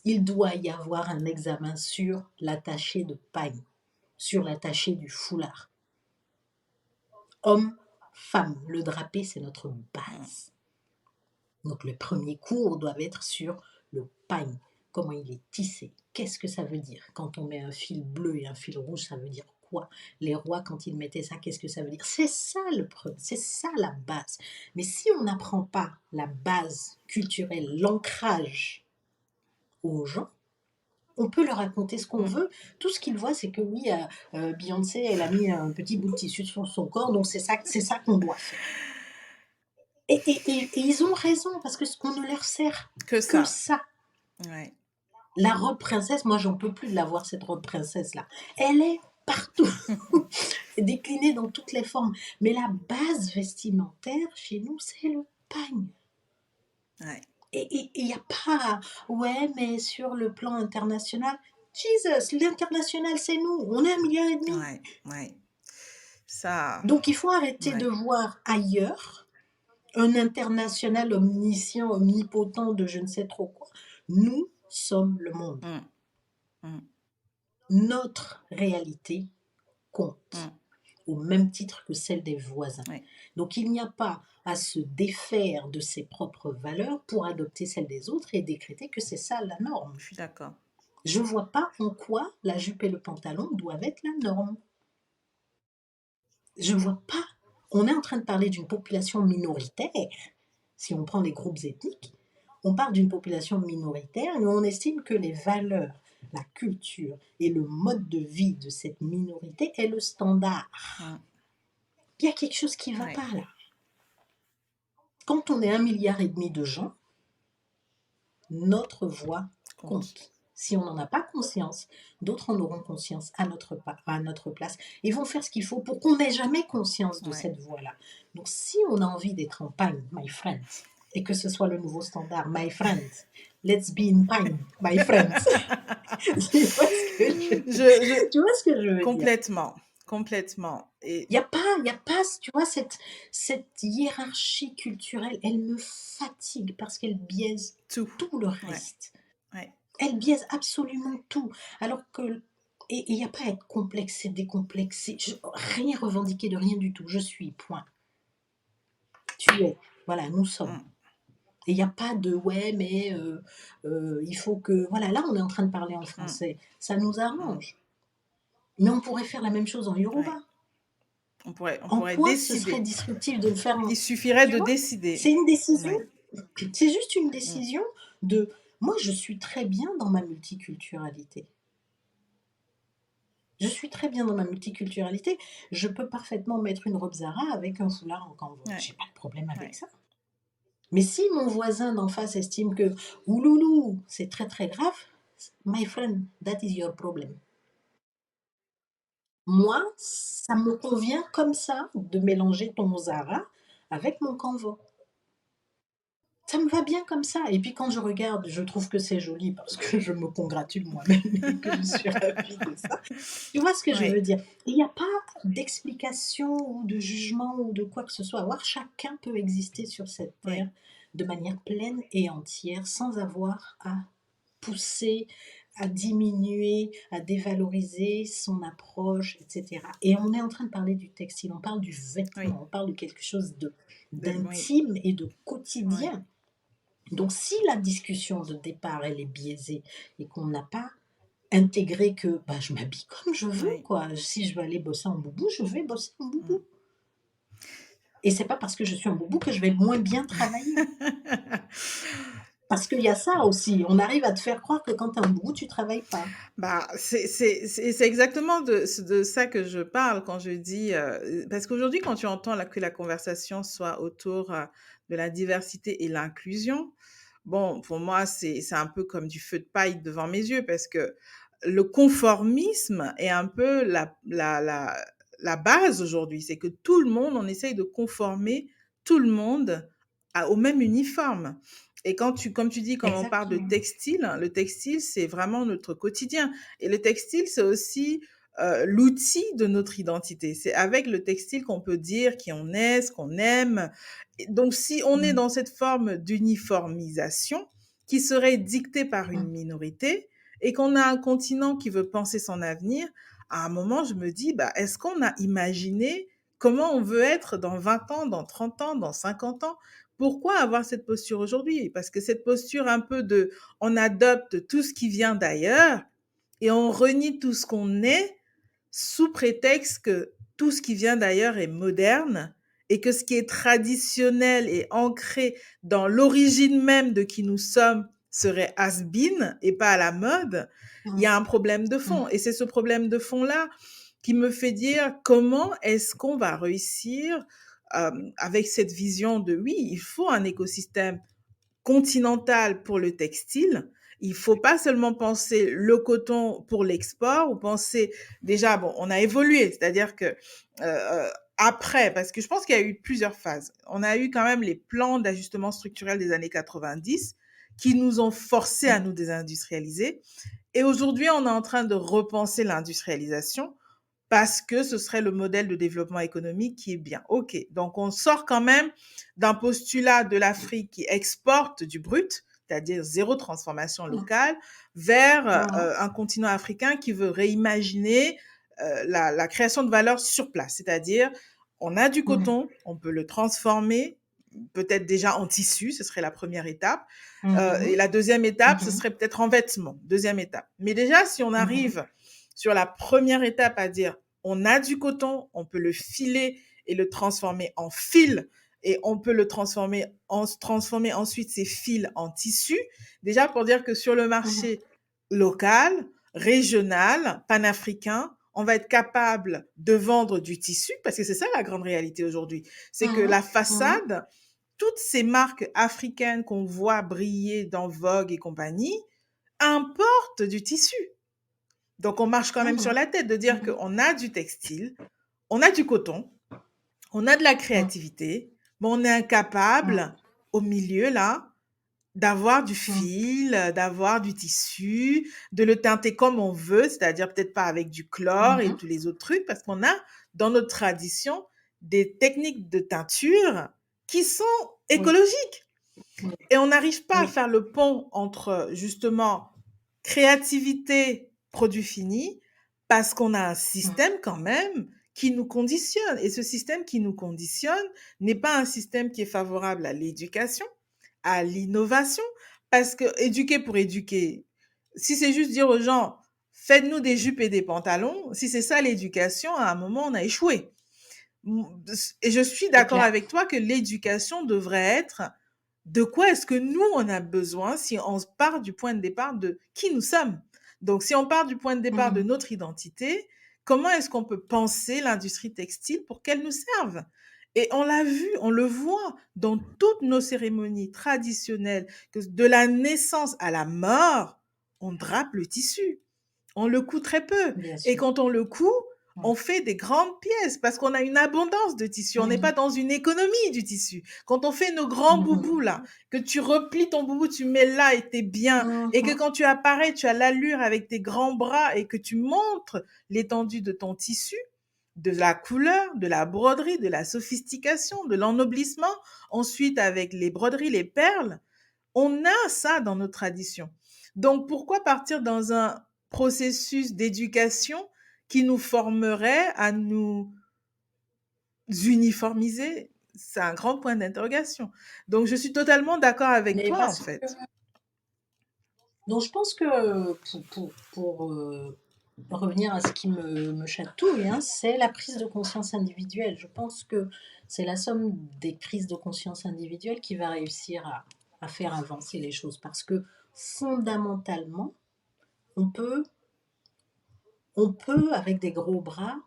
il doit y avoir un examen sur l'attaché de pagne, sur l'attaché du foulard. Homme, femme, le drapé, c'est notre base. Donc le premier cours doit être sur le pagne, comment il est tissé, qu'est-ce que ça veut dire. Quand on met un fil bleu et un fil rouge, ça veut dire quoi? Les rois, quand ils mettaient ça, qu'est-ce que ça veut dire? C'est ça c'est ça la base. Mais si on n'apprend pas la base culturelle, l'ancrage aux gens, On peut leur raconter ce qu'on Mm. veut. Tout ce qu'ils voient, c'est que oui, Beyoncé, elle a mis un petit bout de tissu sur son corps, donc c'est ça qu'on doit faire. Et ils ont raison, parce que on ne leur sert Que que ça. ça. Ouais. La robe princesse, moi, j'en peux plus de la voir, cette robe princesse-là. Elle est partout, déclinée dans toutes les formes. Mais la base vestimentaire, chez nous, c'est le pagne. Ouais. Et il n'y a pas, ouais, mais sur le plan international, Jesus, l'international, c'est nous. On est 1,5 milliard. Ouais. Ouais. Ça. Donc, il faut arrêter de Ouais. voir ailleurs un international omniscient, omnipotent de je ne sais trop quoi. Nous sommes le monde. Mm. Mm. Notre réalité compte, Mm. au même titre que celle des voisins. Ouais. Donc il n'y a pas à se défaire de ses propres valeurs pour adopter celles des autres et décréter que c'est ça la norme. Je suis d'accord. Je ne vois pas en quoi la jupe et le pantalon doivent être la norme. Je ne vois pas. On est en train de parler d'une population minoritaire. Si on prend les groupes ethniques, on parle d'une population minoritaire et on estime que les valeurs, la culture et le mode de vie de cette minorité est le standard. Mm. Il y a quelque chose qui ne va Ouais. pas là. Quand on est 1,5 milliard de gens, notre voix compte. Si on n'en a pas conscience, d'autres en auront conscience à notre place. Ils vont faire ce qu'il faut pour qu'on n'ait jamais conscience de Ouais. cette voix-là. Donc si on a envie d'être en pagne, my friends, et que ce soit le nouveau standard, my friends, let's be in pagne, my friends. Tu vois ce que tu vois ce que je veux dire? Complètement. Complètement. Et Il n'y a pas, tu vois, cette hiérarchie culturelle, elle me fatigue parce qu'elle biaise tout. tout le Ouais. reste. Ouais. Elle biaise absolument tout. Alors que, et il n'y a pas à être complexé, décomplexé, rien revendiquer de rien du tout. Je suis, point. Tu es, voilà, nous sommes. Mm. Et il n'y a pas de ouais, mais il faut que. Voilà, là, on est en train de parler en français. Ça nous arrange. Mais on pourrait faire la même chose en Yoruba. Ouais. On pourrait En quoi ce serait décider. disruptif de le faire Il suffirait tu de vois, décider. c'est une décision. Ouais. C'est juste une décision de. Moi, je suis très bien dans ma multiculturalité. Je suis très bien dans ma multiculturalité. Je peux parfaitement mettre une robe Zara avec un foulard en canvas. Ouais. J'ai pas de problème avec Ouais. ça. Mais si mon voisin d'en face estime que ouloulou, c'est très très grave, my friend, that is your problem. Moi, ça me convient comme ça de mélanger ton Zara avec mon canvas. Ça me va bien comme ça. Et puis quand je regarde, je trouve que c'est joli parce que je me congratule moi-même et que je suis ravie de ça. Tu vois ce que je Ouais. veux dire? Il n'y a pas d'explication ou de jugement ou de quoi que ce soit. Voir chacun peut exister sur cette terre Ouais. de manière pleine et entière sans avoir à pousser, à diminuer, à dévaloriser son approche, etc. Et on est en train de parler du textile, on parle du vêtement, Oui. on parle de quelque chose Oui. d'intime et de Ouais. quotidien. Donc si la discussion de départ, elle est biaisée et qu'on n'a pas intégré que bah, je m'habille comme je veux, Ouais. quoi. Si je veux aller bosser en boubou, je vais bosser en boubou. Mm. Et c'est pas parce que je suis en boubou que je vais moins bien travailler. Parce qu'il y a ça aussi. On arrive à te faire croire que quand tu es en boubou, tu travailles pas. Bah, c'est exactement de ça que je parle quand je dis... parce qu'aujourd'hui, quand tu entends que la conversation soit autour de la diversité et l'inclusion, bon, pour moi, c'est un peu comme du feu de paille devant mes yeux parce que le conformisme est un peu la base aujourd'hui. C'est que tout le monde, on essaye de conformer tout le monde au même uniforme. Et comme tu dis, quand on parle de Exactement. textile, le textile, c'est vraiment notre quotidien. Et le textile, c'est aussi l'outil de notre identité. C'est avec le textile qu'on peut dire qui on est, ce qu'on aime. Et donc, si on est dans cette forme d'uniformisation qui serait dictée par une minorité et qu'on a un continent qui veut penser son avenir, à un moment, je me dis, bah, est-ce qu'on a imaginé comment on veut être dans 20 ans, dans 30 ans, dans 50 ans? Pourquoi avoir cette posture aujourd'hui? Parce que cette posture un peu de on adopte tout ce qui vient d'ailleurs et on renie tout ce qu'on est sous prétexte que tout ce qui vient d'ailleurs est moderne et que ce qui est traditionnel et ancré dans l'origine même de qui nous sommes serait has-been et pas à la mode, il y Mmh. a un problème de Mmh. fond. Et c'est ce problème de fond-là qui me fait dire comment est-ce qu'on va réussir avec cette vision de oui, il faut un écosystème continental pour le textile. Il faut pas seulement penser le coton pour l'export ou penser déjà, bon, on a évolué, c'est-à-dire que après, parce que je pense qu'il y a eu plusieurs phases. On a eu quand même les plans d'ajustement structurel des années 90 qui nous ont forcé à Mmh. nous désindustrialiser. Et aujourd'hui, on est en train de repenser l'industrialisation parce que ce serait le modèle de développement économique qui est bien. OK, donc on sort quand même d'un postulat de l'Afrique qui exporte du brut, c'est-à-dire zéro transformation Mmh. locale, vers Mmh. un continent africain qui veut réimaginer la création de valeur sur place, c'est-à-dire on a du Mmh. coton, on peut le transformer, peut-être déjà en tissu, ce serait la première étape. Et Mmh. la deuxième étape, ce Mmh. serait peut-être en vêtements, deuxième étape. Mais déjà, si on Mmh. arrive sur la première étape à dire on a du coton, on peut le filer et le transformer en fil et on peut le transformer ensuite ces fils en tissu. Déjà pour dire que sur le Mmh. marché local, régional, panafricain, on va être capable de vendre du tissu parce que c'est ça la grande réalité aujourd'hui. C'est que Mmh. la Mmh. façade, toutes ces marques africaines qu'on voit briller dans Vogue et compagnie importent du tissu. Donc, on marche quand même sur Mmh. la tête de dire Mmh. qu'on a du textile, on a du coton, on a de la Mmh. créativité, mais on est Mmh. incapable, au milieu, là, d'avoir du Mmh. fil, d'avoir du tissu, de le teinter comme on veut, c'est-à-dire peut-être pas avec du chlore et Mmh. tous les autres trucs, parce qu'on a dans notre tradition des techniques de teinture qui sont Oui. écologiques. Oui. Et on n'arrive pas à Oui. faire le pont entre justement créativité, produit fini, parce qu'on a un Mmh. système quand même qui nous conditionne. Et ce système qui nous conditionne n'est pas un système qui est favorable à l'éducation, à l'innovation, parce que éduquer pour éduquer, si c'est juste dire aux gens, faites-nous des jupes et des pantalons, si c'est ça l'éducation, à un moment, on a échoué. Et je suis C'est d'accord clair. avec toi que l'éducation devrait être de quoi est-ce que nous, on a besoin si on part du point de départ de qui nous sommes. Donc, si on part du point de départ de Mmh. notre identité, comment est-ce qu'on peut penser l'industrie textile pour qu'elle nous serve? Et on l'a vu, on le voit dans toutes nos cérémonies traditionnelles, que de la naissance à la mort, on drape le tissu. On le coud très peu. Bien Et sûr. quand on le coud, Mmh. on fait des grandes pièces parce qu'on a une abondance de tissu. On n'est pas Mmh. dans une économie du tissu. Quand on fait nos grands boubous Mmh. là, que tu replies ton boubou, tu mets là et t'es bien, et que Mmh. quand tu apparais, tu as l'allure avec tes grands bras et que tu montres l'étendue de ton tissu, de la couleur, de la broderie, de la sophistication, de l'ennoblissement, ensuite avec les broderies, les perles, on a ça dans nos traditions. Donc, pourquoi partir dans un processus d'éducation qui nous formerait à nous uniformiser? C'est un grand point d'interrogation. Donc, je suis totalement d'accord avec Mais toi, en parce que fait. donc je pense que revenir à ce qui me chatouille, hein, c'est la prise de conscience individuelle. Je pense que c'est la somme des prises de conscience individuelles qui va réussir à faire avancer les choses. Parce que fondamentalement, on peut, on peut, avec des gros bras,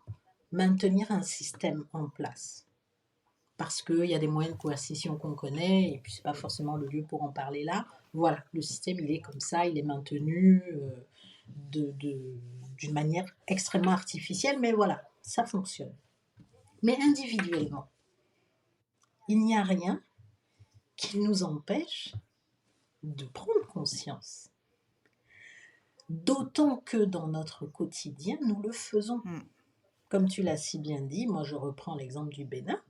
maintenir un système en place. Parce qu'il y a des moyens de coercition qu'on connaît, et puis c'est pas forcément le lieu pour en parler là. Voilà, le système il est comme ça, il est maintenu d'une manière extrêmement artificielle, mais voilà, ça fonctionne. Mais individuellement, il n'y a rien qui nous empêche de prendre conscience. D'autant que dans notre quotidien, nous le faisons. Mm. Comme tu l'as si bien dit, moi je reprends l'exemple du Bénin.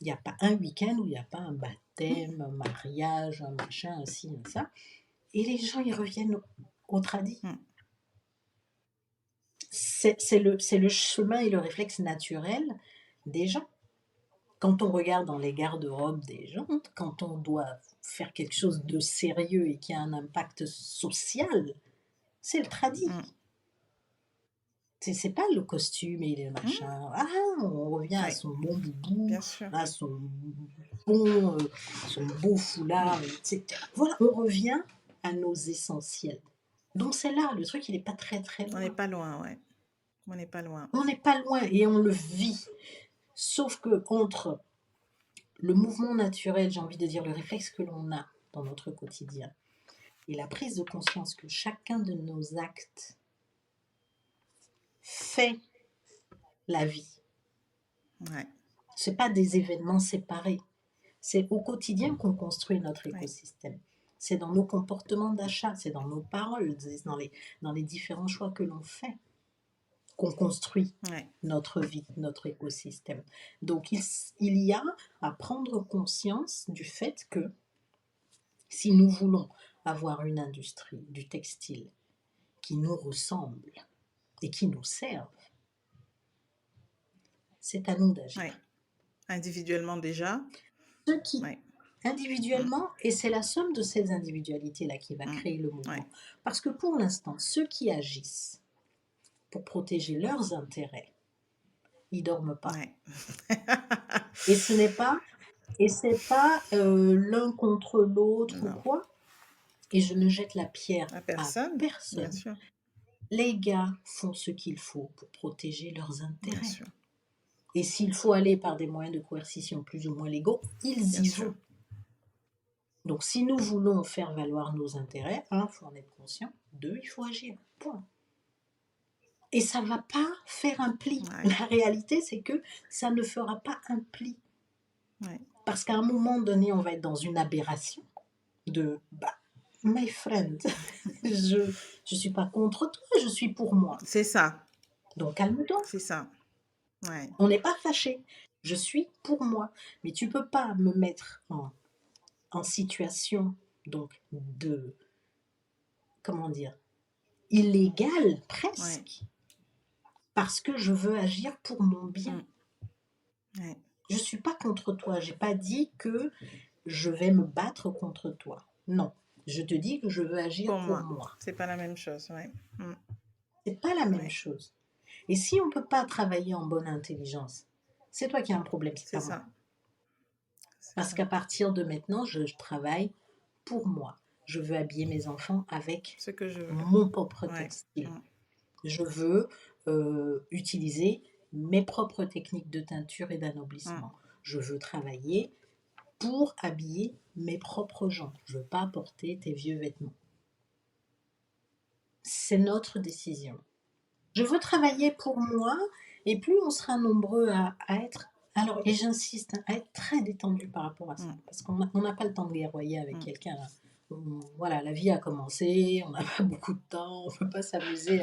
Il n'y a pas un week-end où il n'y a pas un baptême, un mariage, un machin, un ci, un ça. Et les gens, ils reviennent au tradit. Mm. C'est le chemin et le réflexe naturel des gens. Quand on regarde dans les garde-robes des gens, quand on doit faire quelque chose de sérieux et qui a un impact social, c'est le tradit. Mm. C'est pas le costume et le Mm. machin. Ah, on revient à Oui, son bon boubou, bien sûr. à bon, son beau foulard, Mm. etc. Voilà, on revient à nos essentiels. Donc c'est là, le truc, il n'est pas très très On n'est loin. pas loin, ouais. On n'est pas loin. On n'est pas loin et on le vit. Sauf que entre le mouvement naturel, j'ai envie de dire, le réflexe que l'on a dans notre quotidien, et la prise de conscience que chacun de nos actes fait la vie. Ouais. Ce n'est pas des événements séparés. C'est au quotidien qu'on construit notre Ouais. écosystème. C'est dans nos comportements d'achat, c'est dans nos paroles, c'est dans les différents choix que l'on fait qu'on construit Ouais. notre vie, notre écosystème. Donc il y a à prendre conscience du fait que si nous voulons avoir une industrie du textile qui nous ressemble et qui nous serve, c'est à nous d'agir. Ouais. Individuellement déjà. Ceux qui, Ouais. individuellement, et c'est la somme de ces individualités-là qui va créer le mouvement. Ouais. Parce que pour l'instant, ceux qui agissent pour protéger leurs intérêts, ils ne dorment pas. Ouais. Et ce n'est pas, l'un contre l'autre ou Non. quoi. Et je ne jette la pierre À à personne, bien personne. sûr. Les gars font ce qu'il faut pour protéger leurs intérêts. Bien sûr. Et s'il faut aller par des moyens de coercition plus ou moins légaux, ils Bien y sûr. vont. Donc si nous voulons faire valoir nos intérêts, un, il faut en être conscient, deux, il faut agir. Point. Et ça ne va pas faire un pli. Ouais. La réalité, c'est que ça ne fera pas un pli. Ouais. Parce qu'à un moment donné, on va être dans une aberration de my friend, je ne suis pas contre toi, je suis pour moi. C'est ça. Donc calme-toi. C'est ça. Ouais. On n'est pas fâché. Je suis pour moi. Mais tu ne peux pas me mettre en situation donc de, comment dire, illégale presque, Ouais. parce que je veux agir pour mon bien. Ouais. Je ne suis pas contre toi. Je n'ai pas dit que je vais me battre contre toi. Non. Je te dis que je veux agir pour moi. C'est pas la même chose, ouais. C'est pas la même Ouais. chose. Et si on ne peut pas travailler en bonne intelligence, c'est toi qui as un problème, c'est C'est pas moi. ça. C'est Parce ça. qu'à partir de maintenant, je travaille pour moi. Je veux habiller mes enfants avec Ce que je veux. mon propre Ouais. textile. Je veux utiliser mes propres techniques de teinture et d'anoblissement. Je veux travailler pour habiller mes propres gens. Je ne veux pas porter tes vieux vêtements. C'est notre décision. Je veux travailler pour moi, et plus on sera nombreux à être, alors, et j'insiste, à être très détendu par rapport à ça, parce qu'on n'a pas le temps de guerroyer avec quelqu'un. Voilà, la vie a commencé, on n'a pas beaucoup de temps, on ne peut pas s'amuser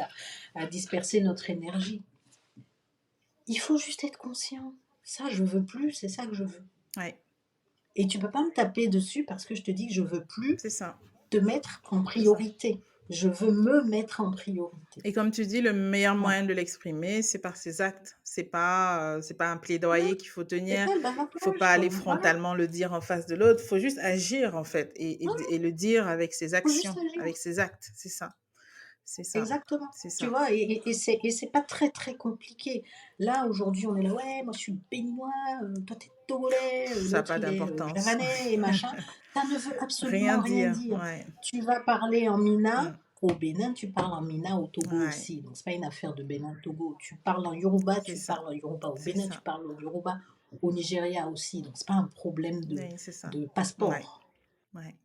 à disperser notre énergie. Il faut juste être conscient. Ça, je veux plus, c'est ça que je veux. Ouais. Et tu peux pas me taper dessus parce que je te dis que je veux plus C'est ça. te mettre en priorité. Je veux me mettre en priorité. Et comme tu dis, le meilleur moyen de l'exprimer, c'est par ses actes. C'est pas un plaidoyer qu'il faut tenir. Il Il faut pas aller frontalement le dire en face de l'autre. Il faut juste agir, en fait, et le dire avec ses actions, avec ses actes. C'est ça. C'est ça. Exactement. C'est ça. Tu vois, et c'est pas très très compliqué. Là, aujourd'hui, on est là, ouais, moi je suis béninois, toi t'es togolais, Ça n'a l'autre pas il est d'importance. javanais et machin. Ça ne veut absolument Rien rien dire. dire. Ouais. Tu vas parler en Mina, au Bénin, tu parles en Mina, au Togo Ouais. aussi. Donc c'est pas une affaire de Bénin-Togo. Tu parles en Yoruba, C'est tu ça. parles en Yoruba au C'est Bénin, ça. tu parles en Yoruba au Nigeria aussi. Donc c'est pas un problème Oui, c'est ça. de passeport. Ouais.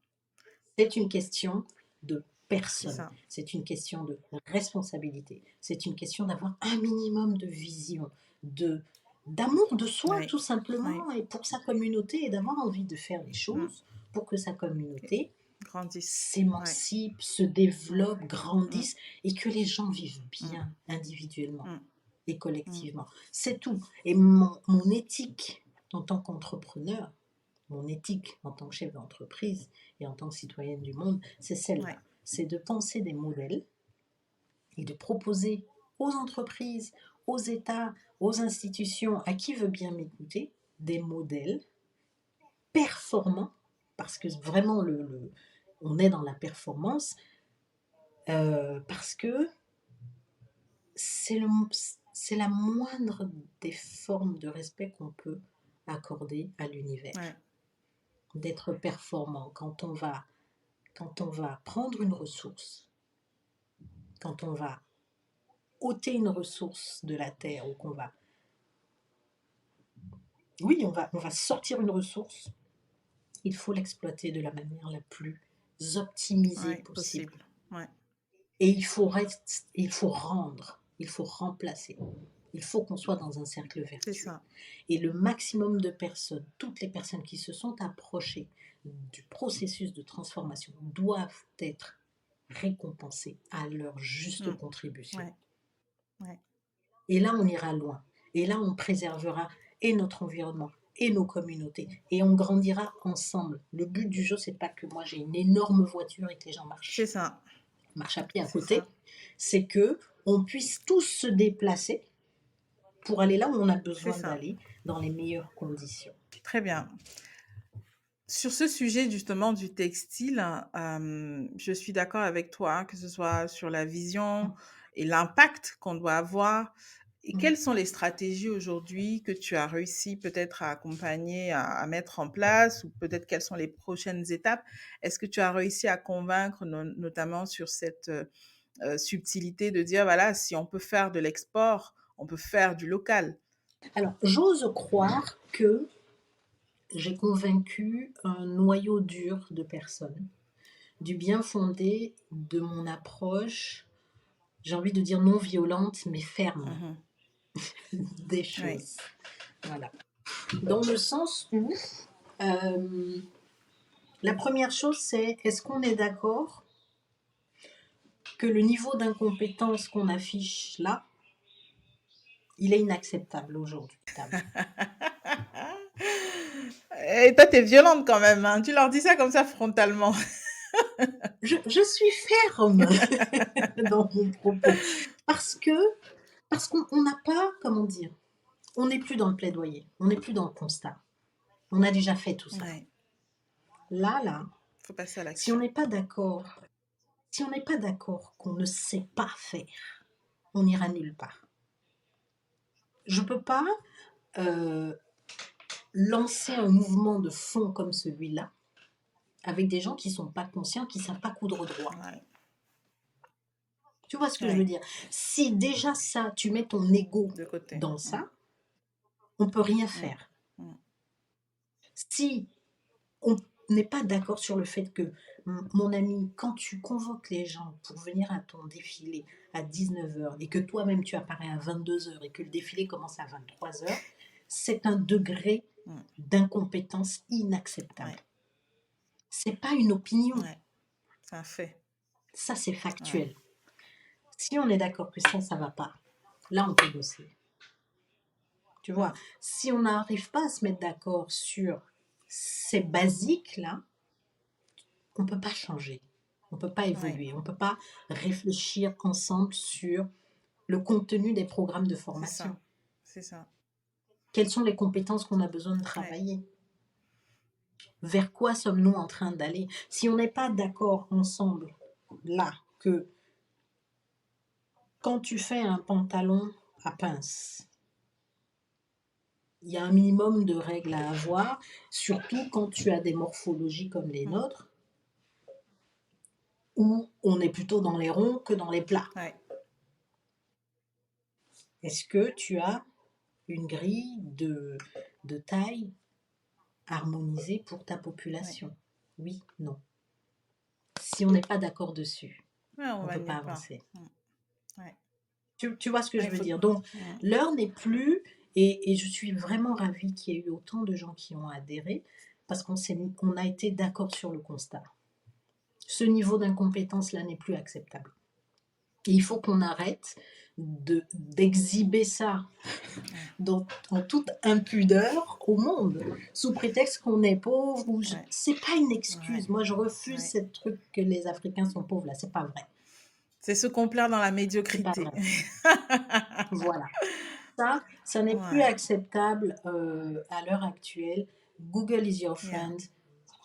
C'est une question de C'est personne. ça. C'est une question de responsabilité. C'est une question d'avoir un minimum de vision, d'amour de soi, Oui. tout simplement, et pour sa communauté, et d'avoir envie de faire les choses pour que sa communauté Grandissent. s'émancipe, se développe, grandisse, et que les gens vivent bien individuellement et collectivement. C'est tout. Et mon éthique en tant qu'entrepreneur, mon éthique en tant que chef d'entreprise et en tant que citoyenne du monde, c'est celle-là. Ouais. C'est de penser des modèles et de proposer aux entreprises, aux États, aux institutions, à qui veut bien m'écouter, des modèles performants, parce que vraiment on est dans la performance, parce que c'est la moindre des formes de respect qu'on peut accorder à l'univers. Ouais. D'être performant quand on va quand on va prendre une ressource, quand on va ôter une ressource de la terre ou qu'on va, oui, on va sortir une ressource, il faut l'exploiter de la manière la plus optimisée Ouais, possible. possible. Ouais, Et il faut rendre, il faut remplacer. Il faut qu'on soit dans un cercle c'est vertueux. ça. Et le maximum de personnes, toutes les personnes qui se sont approchées du processus de transformation doivent être récompensées à leur juste Mm. contribution. Ouais, ouais. Et là, on ira loin. Et là, on préservera et notre environnement et nos communautés. Et on grandira ensemble. Le but du jeu, c'est pas que moi j'ai une énorme voiture et que les gens C'est ça. marchent à pied à C'est côté. ça. C'est que on puisse tous se déplacer pour aller là où on a C'est besoin ça. d'aller dans les meilleures conditions. Très bien. Sur ce sujet justement du textile, je suis d'accord avec toi, que ce soit sur la vision et l'impact qu'on doit avoir. Et Mm. quelles sont les stratégies aujourd'hui que tu as réussi peut-être à accompagner, à mettre en place, ou peut-être quelles sont les prochaines étapes? Est-ce que tu as réussi à convaincre, notamment sur cette subtilité de dire, voilà, si on peut faire de l'export, on peut faire du local. Alors, j'ose croire que j'ai convaincu un noyau dur de personnes, du bien fondé de mon approche, j'ai envie de dire non violente, mais ferme Mhm. des Oui, choses. Voilà. Dans le sens où euh, la première chose, c'est est-ce qu'on est d'accord que le niveau d'incompétence qu'on affiche là, il est inacceptable aujourd'hui. et toi, t'es violente quand même, hein. Tu leur dis ça comme ça frontalement. Je suis ferme dans mon propos parce qu'on n'a pas, comment dire, on n'est plus dans le plaidoyer, on n'est plus dans le constat. On a déjà fait tout ça. Ouais, Là, faut passer à si on l'action. n'est pas d'accord, si on n'est pas d'accord qu'on ne sait pas faire, on n'ira nulle part. Je ne peux pas euh, lancer un mouvement de fond comme celui-là avec des gens qui ne sont pas conscients, qui ne savent pas coudre droit. Ouais, Tu vois ce que je veux ouais, dire? Si déjà ça, tu mets ton ego de côté. dans ça, on ne peut rien Mm, faire. mm, Si on n'est pas d'accord sur le fait que, mon ami, quand tu convoques les gens pour venir à ton défilé à 19h et que toi-même tu apparais à 22h et que le défilé commence à 23h, c'est un degré mm, d'incompétence inacceptable. ouais, C'est pas une opinion, ouais, c'est un fait. ça c'est Ouais, factuel. Si on est d'accord que ça va pas, là on peut bosser. Tu vois, mm, si on n'arrive pas à se mettre d'accord sur ces basiques-là, on ne peut pas changer, on ne peut pas ouais, évoluer, on ne peut pas réfléchir ensemble sur le contenu des programmes de c'est formation. ça. C'est ça. Quelles sont les compétences qu'on a besoin de Ouais, travailler? Vers quoi sommes-nous en train d'aller? Si on n'est pas d'accord ensemble, là, que quand tu fais un pantalon à pince, il y a un minimum de règles à avoir, surtout quand tu as des morphologies comme les mm, nôtres, où on est plutôt dans les ronds que dans les plats. ouais, Est-ce que tu as une grille de taille harmonisée pour ta ouais. population? Oui, non. Si on n'est pas d'accord dessus, Ouais, on on ne va peut pas nulle part. avancer. Mm, ouais. Tu vois ce que Ouais, je il veux faut. dire? Donc, Mm, l'heure n'est plus, et je suis vraiment ravie qu'il y ait eu autant de gens qui ont adhéré, parce qu'on a été d'accord sur le constat. Ce niveau d'incompétence-là n'est plus acceptable. Et il faut qu'on arrête d'exhiber ça ouais, en toute impudeur au monde, sous prétexte qu'on est pauvre. ouais, C'est pas une ouais, excuse. Moi, je refuse ouais. ce truc que les Africains sont pauvres là. C'est pas vrai. C'est se complaire dans la C'est pas médiocrité. vrai. Voilà. Ça n'est plus Ouais, acceptable à l'heure actuelle. Google is your yeah. friend.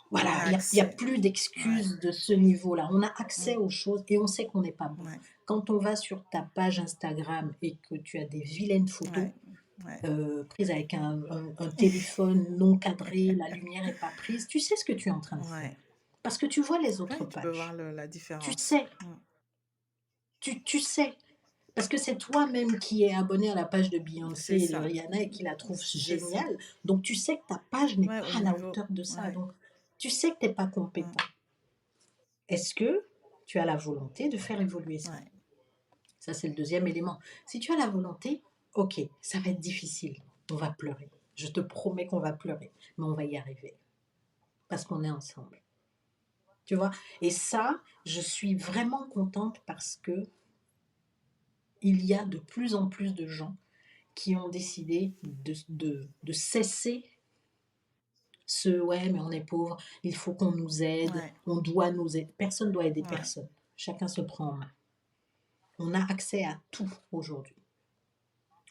Voilà, On a il y a accès. plus Ouais, d'excuses de ce niveau-là. On a accès mm, aux choses et on sait qu'on n'est pas bon. ouais, Quand on va sur ta page Instagram et que tu as des vilaines photos ouais, ouais, prises avec un téléphone non cadré, la lumière n'est pas prise, tu sais ce que tu es en train de faire. ouais. Parce que tu vois les autres Ouais, tu peux voir pages. la Tu différence. sais, tu sais. Parce que c'est toi-même qui es abonné à la page de Beyoncé C'est et de ça, Rihanna et qui la trouve c'est ça. géniale. Donc tu sais que ta page n'est Ouais, pas au à la niveau. hauteur de ça. Ouais. Donc tu sais que tu n'es pas Mm, compétent. Est-ce que tu as la volonté de faire évoluer ça? ouais. Ça, c'est le deuxième élément. Si tu as la volonté, ok, ça va être difficile. On va pleurer. Je te promets qu'on va pleurer, mais on va y arriver parce qu'on est ensemble. Tu vois? Et ça, je suis vraiment contente parce que il y a de plus en plus de gens qui ont décidé de cesser ce ouais, mais on est pauvre, il faut qu'on nous aide, Ouais. on doit nous aider. Personne ne doit aider Ouais. personne. Chacun se prend en main. On a accès à tout aujourd'hui.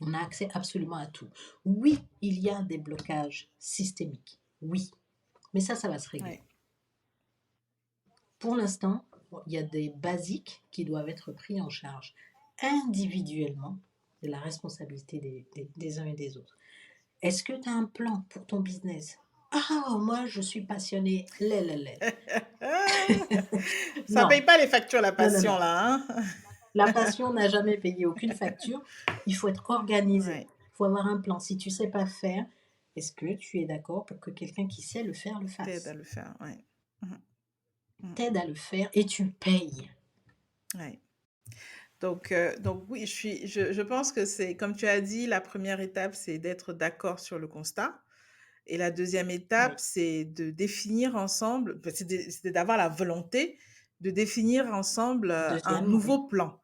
On a accès absolument à tout. Oui, il y a des blocages systémiques. Oui. Mais ça va se régler. Ouais. Pour l'instant, il y a des basiques qui doivent être pris en charge individuellement de la responsabilité des uns et des autres. Est-ce que tu as un plan pour ton business? Ah, moi, je suis passionnée. Ça Non, paye pas les factures, la non, non, passion, non. là, hein? La passion n'a jamais payé aucune facture. Il faut être organisé. Ouais. Il faut avoir un plan. Si tu ne sais pas faire, est-ce que tu es d'accord pour que quelqu'un qui sait le faire le T'aides à fasse? le faire, ouais. Mhm. Mhm. T'aide à le faire et tu payes. Ouais. Donc oui, je pense que c'est, comme tu as dit, la première étape, c'est d'être d'accord sur le constat. Et la deuxième étape, Oui. c'est de définir ensemble, c'est d'avoir la volonté de définir ensemble un Deuxième, oui. nouveau plan.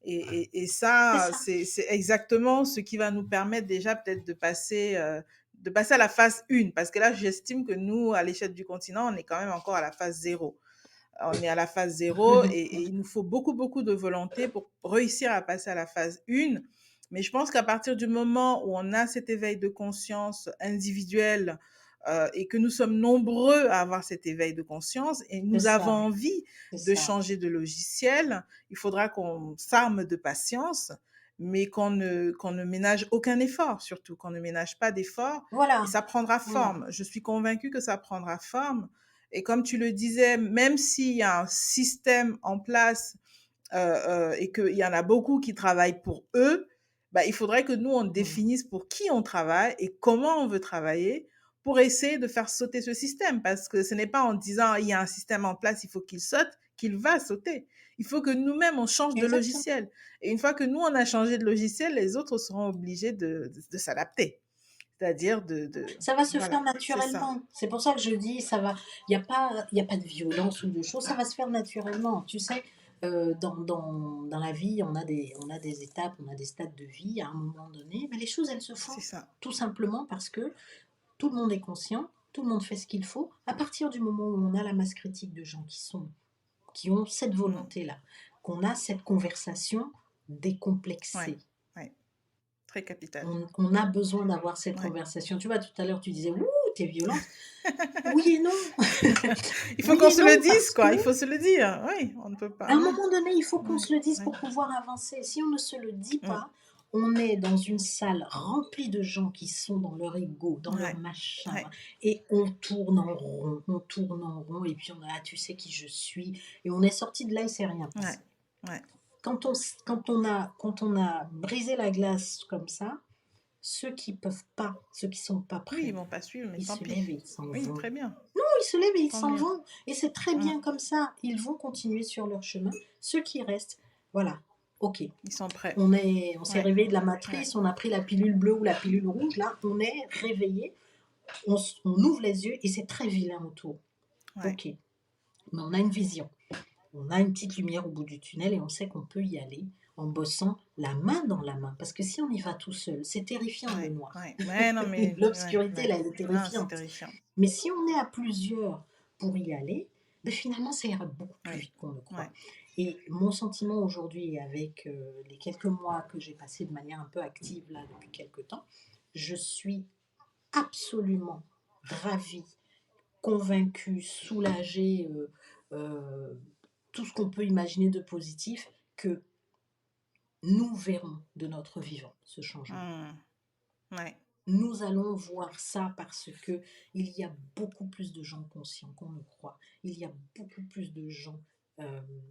Et C'est ça, ça. c'est exactement ce qui va nous permettre déjà peut-être de passer à la phase 1. Parce que là, j'estime que nous, à l'échelle du continent, on est quand même encore à la phase 0. On est à la phase 0 et il nous faut beaucoup, beaucoup de volonté pour réussir à passer à la phase 1. Mais je pense qu'à partir du moment où on a cet éveil de conscience individuel et que nous sommes nombreux à avoir cet éveil de conscience et C'est nous avons ça. envie C'est de ça. changer de logiciel, il faudra qu'on s'arme de patience, mais qu'on ne ménage aucun effort, surtout qu'on ne ménage pas d'effort. Et Voilà. ça prendra Voilà. forme. Je suis convaincue que ça prendra forme. Et comme tu le disais, même s'il y a un système en place et qu'il y en a beaucoup qui travaillent pour eux, bah, il faudrait que nous, on Mm. définisse pour qui on travaille et comment on veut travailler pour essayer de faire sauter ce système. Parce que ce n'est pas en disant il y a un système en place, il faut qu'il saute, qu'il va sauter. Il faut que nous-mêmes, on change de Exactement. logiciel. Et une fois que nous, on a changé de logiciel, les autres seront obligés de s'adapter. C'est-à-dire Ça va se faire Voilà, c'est ça. naturellement. C'est pour ça que je dis, ça va. Il y a pas de violence ou de choses. Ça va se faire naturellement. Tu sais, dans la vie, on a des étapes, on a des stades de vie à un moment donné. Mais les choses, elles se C'est font ça. tout simplement parce que tout le monde est conscient, tout le monde fait ce qu'il faut. À partir du moment où on a la masse critique de gens qui ont cette Mm. volonté-là, qu'on a cette conversation Ouais, décomplexée. ouais. Très capital. On a besoin d'avoir cette Ouais. conversation. Tu vois, tout à l'heure, tu disais, ouh, t'es violente. Oui et non. Il faut Oui qu'on et se le non, dise, parce que quoi. Il faut se le dire. Oui, on ne peut à pas. un Ouais, moment donné, il faut qu'on ouais, se le dise ouais. pour pouvoir avancer. Si on ne se le dit Mm. pas, on est dans une salle remplie de gens qui sont dans leur ego, dans leur Ouais, machin, ouais, et on tourne en rond, et puis on a, ah, tu sais qui je suis, et on est sorti de là, il s'est rien ouais, passé. ouais. Quand on a brisé la glace comme ça, ceux qui sont pas Oui, ils prêts, vont pas suivre, mais ils tant se pis. lèvent et ils s'en Oui, vont. très bien. Ils se lèvent et ils Tant s'en mieux. vont. Et c'est très Mm. bien comme ça. Ils vont continuer sur leur chemin. Ceux qui restent, voilà, ok. Ils sont prêts. On s'est Ouais, réveillé de la ouais, matrice, on a pris la pilule bleue ou la pilule rouge. Là, on est réveillé, on ouvre les yeux et c'est très vilain autour. ouais. Ok. Mais on a une vision. On a une petite lumière au bout du tunnel et on sait qu'on peut y aller en bossant la main dans la main. Parce que si on y va tout seul, c'est terrifiant le Ouais, noir. ouais. Ouais, non, mais. Ouais, L'obscurité, ouais. là, elle est Non, c'est terrifiante. terrifiant. Mais si on est à plusieurs pour y aller, ben finalement, ça ira beaucoup plus Ouais, vite qu'on le croit. ouais. Et mon sentiment aujourd'hui, avec les quelques mois que j'ai passés de manière un peu active là depuis quelques temps, je suis absolument ravie, convaincue, soulagée, euh, tout ce qu'on peut imaginer de positif, que nous verrons de notre vivant ce changement. Mm. Ouais. Nous allons voir ça parce que il y a beaucoup plus de gens conscients qu'on ne croit. Il y a beaucoup plus de gens, hem,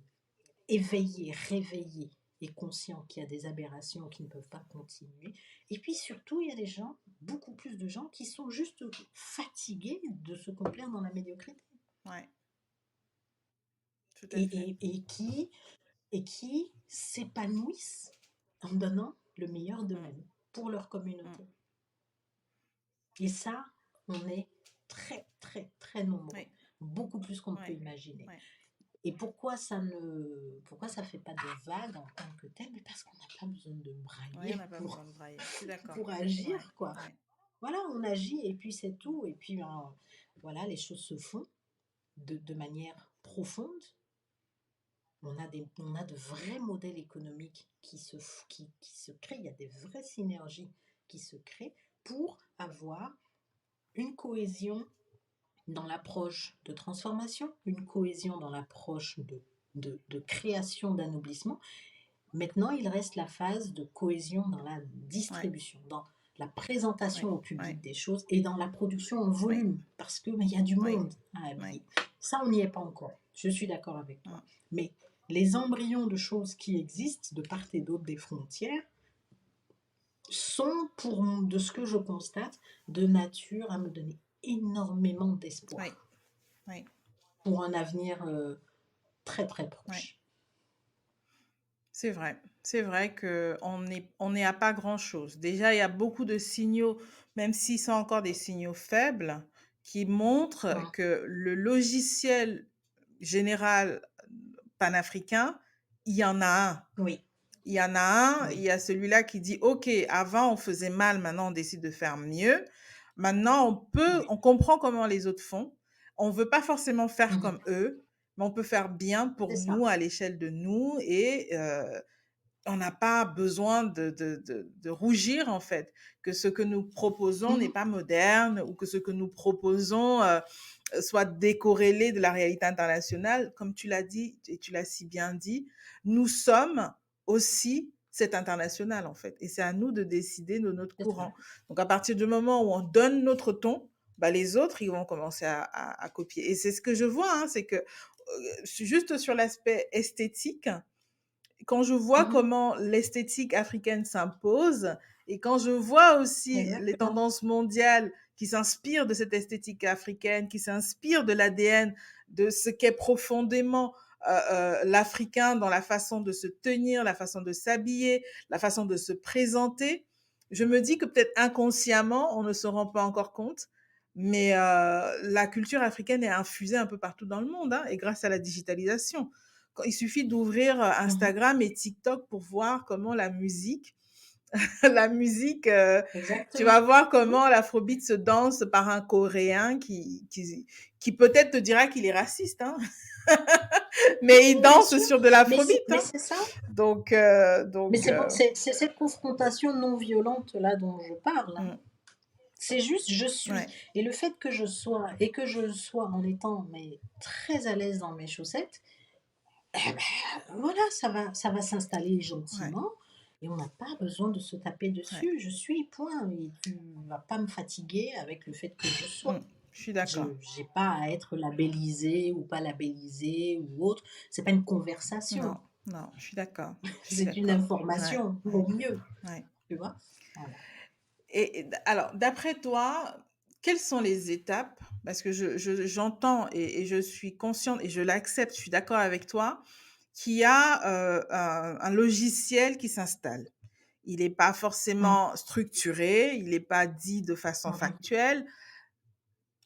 éveillés, réveillés et conscients qu'il y a des aberrations qui ne peuvent pas continuer et puis surtout, il y a des gens, beaucoup plus de gens qui sont juste fatigués de se complaire dans la médiocrité Ouais, tout à et fait. qui s'épanouissent en donnant le meilleur Mm, d'eux-mêmes pour leur mm. communauté. Et ça, on est très, très, très nombreux, Oui, beaucoup plus qu'on ne peut oui, imaginer. oui. Et pourquoi ça fait pas de vague en tant que tel? Mais parce qu'on n'a pas besoin de Oui, on brailler n'a pas besoin de brailler. Je suis d'accord. pour Ouais, agir, quoi. ouais, Voilà, on agit et puis c'est tout. Et puis, ben, voilà, les choses se font de manière profonde. On a de vrais modèles économiques qui se créent. Il y a des vraies synergies qui se créent pour avoir une cohésion dans l'approche de transformation, une cohésion dans l'approche de création d'anoblissement. Maintenant, il reste la phase de cohésion dans la ouais, distribution, dans la présentation ouais, au ouais, public des choses et dans la production en oui, volume, parce que mais il y a du oui, monde à oui. habiller. Ça, on n'y est pas encore. Je suis d'accord avec Mm. toi. Mais les embryons de choses qui existent de part et d'autre des frontières sont, de ce que je constate, de nature à me donner énormément Oui, d'espoir oui, pour un avenir très très oui. proche. C'est vrai. C'est vrai qu'on est à pas grand-chose. Déjà, il y a beaucoup de signaux, même s'ils sont encore des signaux faibles, qui montrent Hum, que le logiciel général panafricain, il y en a un. Oui, Il y en a un, il oui. y a celui-là qui dit, OK, avant on faisait mal, maintenant on décide de faire mieux. Maintenant Oui. on comprend comment les autres font. On veut pas forcément faire Mhm. comme eux, mais on peut faire bien pour C'est nous ça. à l'échelle de nous et on n'a pas besoin de rougir en fait que ce que nous proposons n'est Mhm. pas moderne ou que ce que nous proposons soit décorrélé de la réalité internationale. Comme tu l'as dit et tu l'as si bien dit, nous sommes aussi cet international en fait. Et c'est à nous de décider de notre C'est ça. courant. Donc à partir du moment où on donne notre ton, bah, les autres, ils vont commencer à copier. Et c'est ce que je vois, hein, c'est que juste sur l'aspect esthétique, quand je vois Mhm. comment l'esthétique africaine s'impose et quand je vois aussi les Exactement. tendances mondiales qui s'inspirent de cette esthétique africaine, qui s'inspirent de l'ADN, de ce qu'est profondément l'Africain dans la façon de se tenir, la façon de s'habiller, la façon de se présenter, je me dis que peut-être inconsciemment, on ne se rend pas encore compte, mais la culture africaine est infusée un peu partout dans le monde, hein, et grâce à la digitalisation. Il suffit d'ouvrir Mhm. Instagram et TikTok pour voir comment la musique, la musique, tu vas Exactement. voir Mhm. comment l'afrobeat se danse par un Coréen qui peut-être te dira qu'il est raciste, hein, Oui, mais il oui, bien danse sûr. sur de Mais l'afrobeat, hein. c'est ça. Donc, Mais c'est cette confrontation non violente là dont je parle, hein. mm, C'est juste je suis. ouais, Et le fait que je sois, et que je sois en étant mais très à l'aise dans mes chaussettes, eh ben, voilà, ça va s'installer ouais, gentiment et on n'a pas besoin de se taper ouais. dessus. Je suis, point. Et tu vas pas me fatiguer avec le fait que je sois. Mm, je suis d'accord. Je j'ai pas à être labellisée ou pas labellisée ou autre. C'est pas une conversation, Non, non, je suis d'accord. Je suis c'est une d'accord. Ouais, information, ouais, au mieux, ouais. tu vois? Voilà. Alors, d'après toi, quelles sont les étapes? Parce que j'entends et je suis consciente et je l'accepte, je suis d'accord avec toi, qu'il y a un logiciel qui s'installe. Il n'est pas Mmh. forcément structuré, il n'est pas dit de façon Mmh mh. factuelle,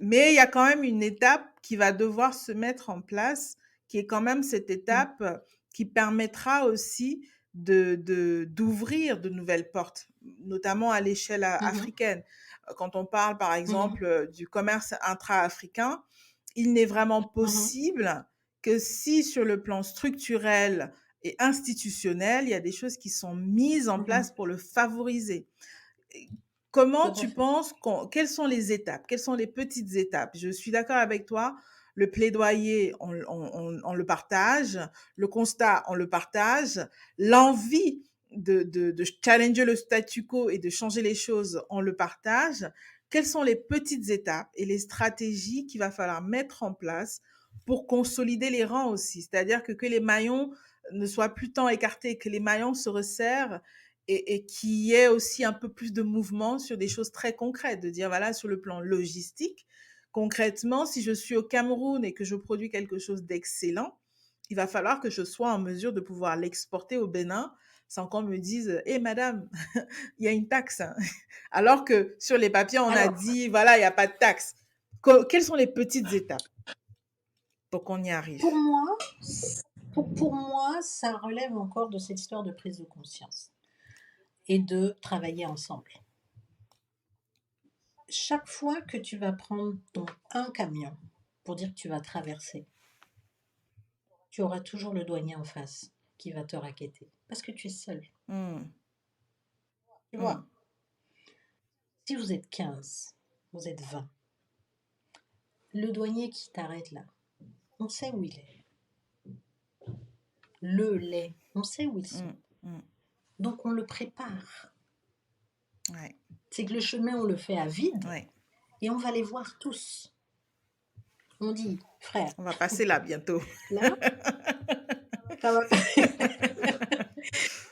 mais il y a quand même une étape qui va devoir se mettre en place, qui est quand même cette Mmh. étape qui permettra aussi d'ouvrir de nouvelles portes, notamment à l'échelle Mmh mh. africaine. Quand on parle, par Mmh. exemple, du commerce intra-africain, il n'est vraiment Mmh. possible que si sur le plan structurel et institutionnel, il y a des choses qui sont mises en Mmh. place pour le favoriser. Comment Tout à tu fait. penses quelles sont les étapes? Quelles sont les petites étapes? Je suis d'accord avec toi, le plaidoyer, on le partage, le constat, on le partage, l'envie de challenger le statu quo et de changer les choses, on le partage. Quelles sont les petites étapes et les stratégies qu'il va falloir mettre en place pour consolider les rangs aussi? C'est-à-dire que les maillons ne soient plus tant écartés, que les maillons se resserrent et qu'il y ait aussi un peu plus de mouvement sur des choses très concrètes, de dire, voilà, sur le plan logistique, concrètement, si je suis au Cameroun et que je produis quelque chose d'excellent, il va falloir que je sois en mesure de pouvoir l'exporter au Bénin sans qu'on me dise, hé madame, il y a une taxe. Alors que sur les papiers, on a Alors, dit, voilà, il n'y a pas de taxe. Quelles sont les petites étapes pour qu'on y arrive? pour moi, pour moi, ça relève encore de cette histoire de prise de conscience et de travailler ensemble. Chaque fois que tu vas prendre un camion pour dire que tu vas traverser, tu auras toujours le douanier en face qui va te raqueter parce que tu es seul. Hmm, Tu hmm, vois, si vous êtes 15, vous êtes 20, le douanier qui t'arrête là, on sait où il est. Le lait, on sait où ils sont. hmm. Donc on le prépare. Ouais, C'est que le chemin, on le fait à vide ouais. et on va les voir tous. On dit, frère, On va passer là bientôt. là, ça va.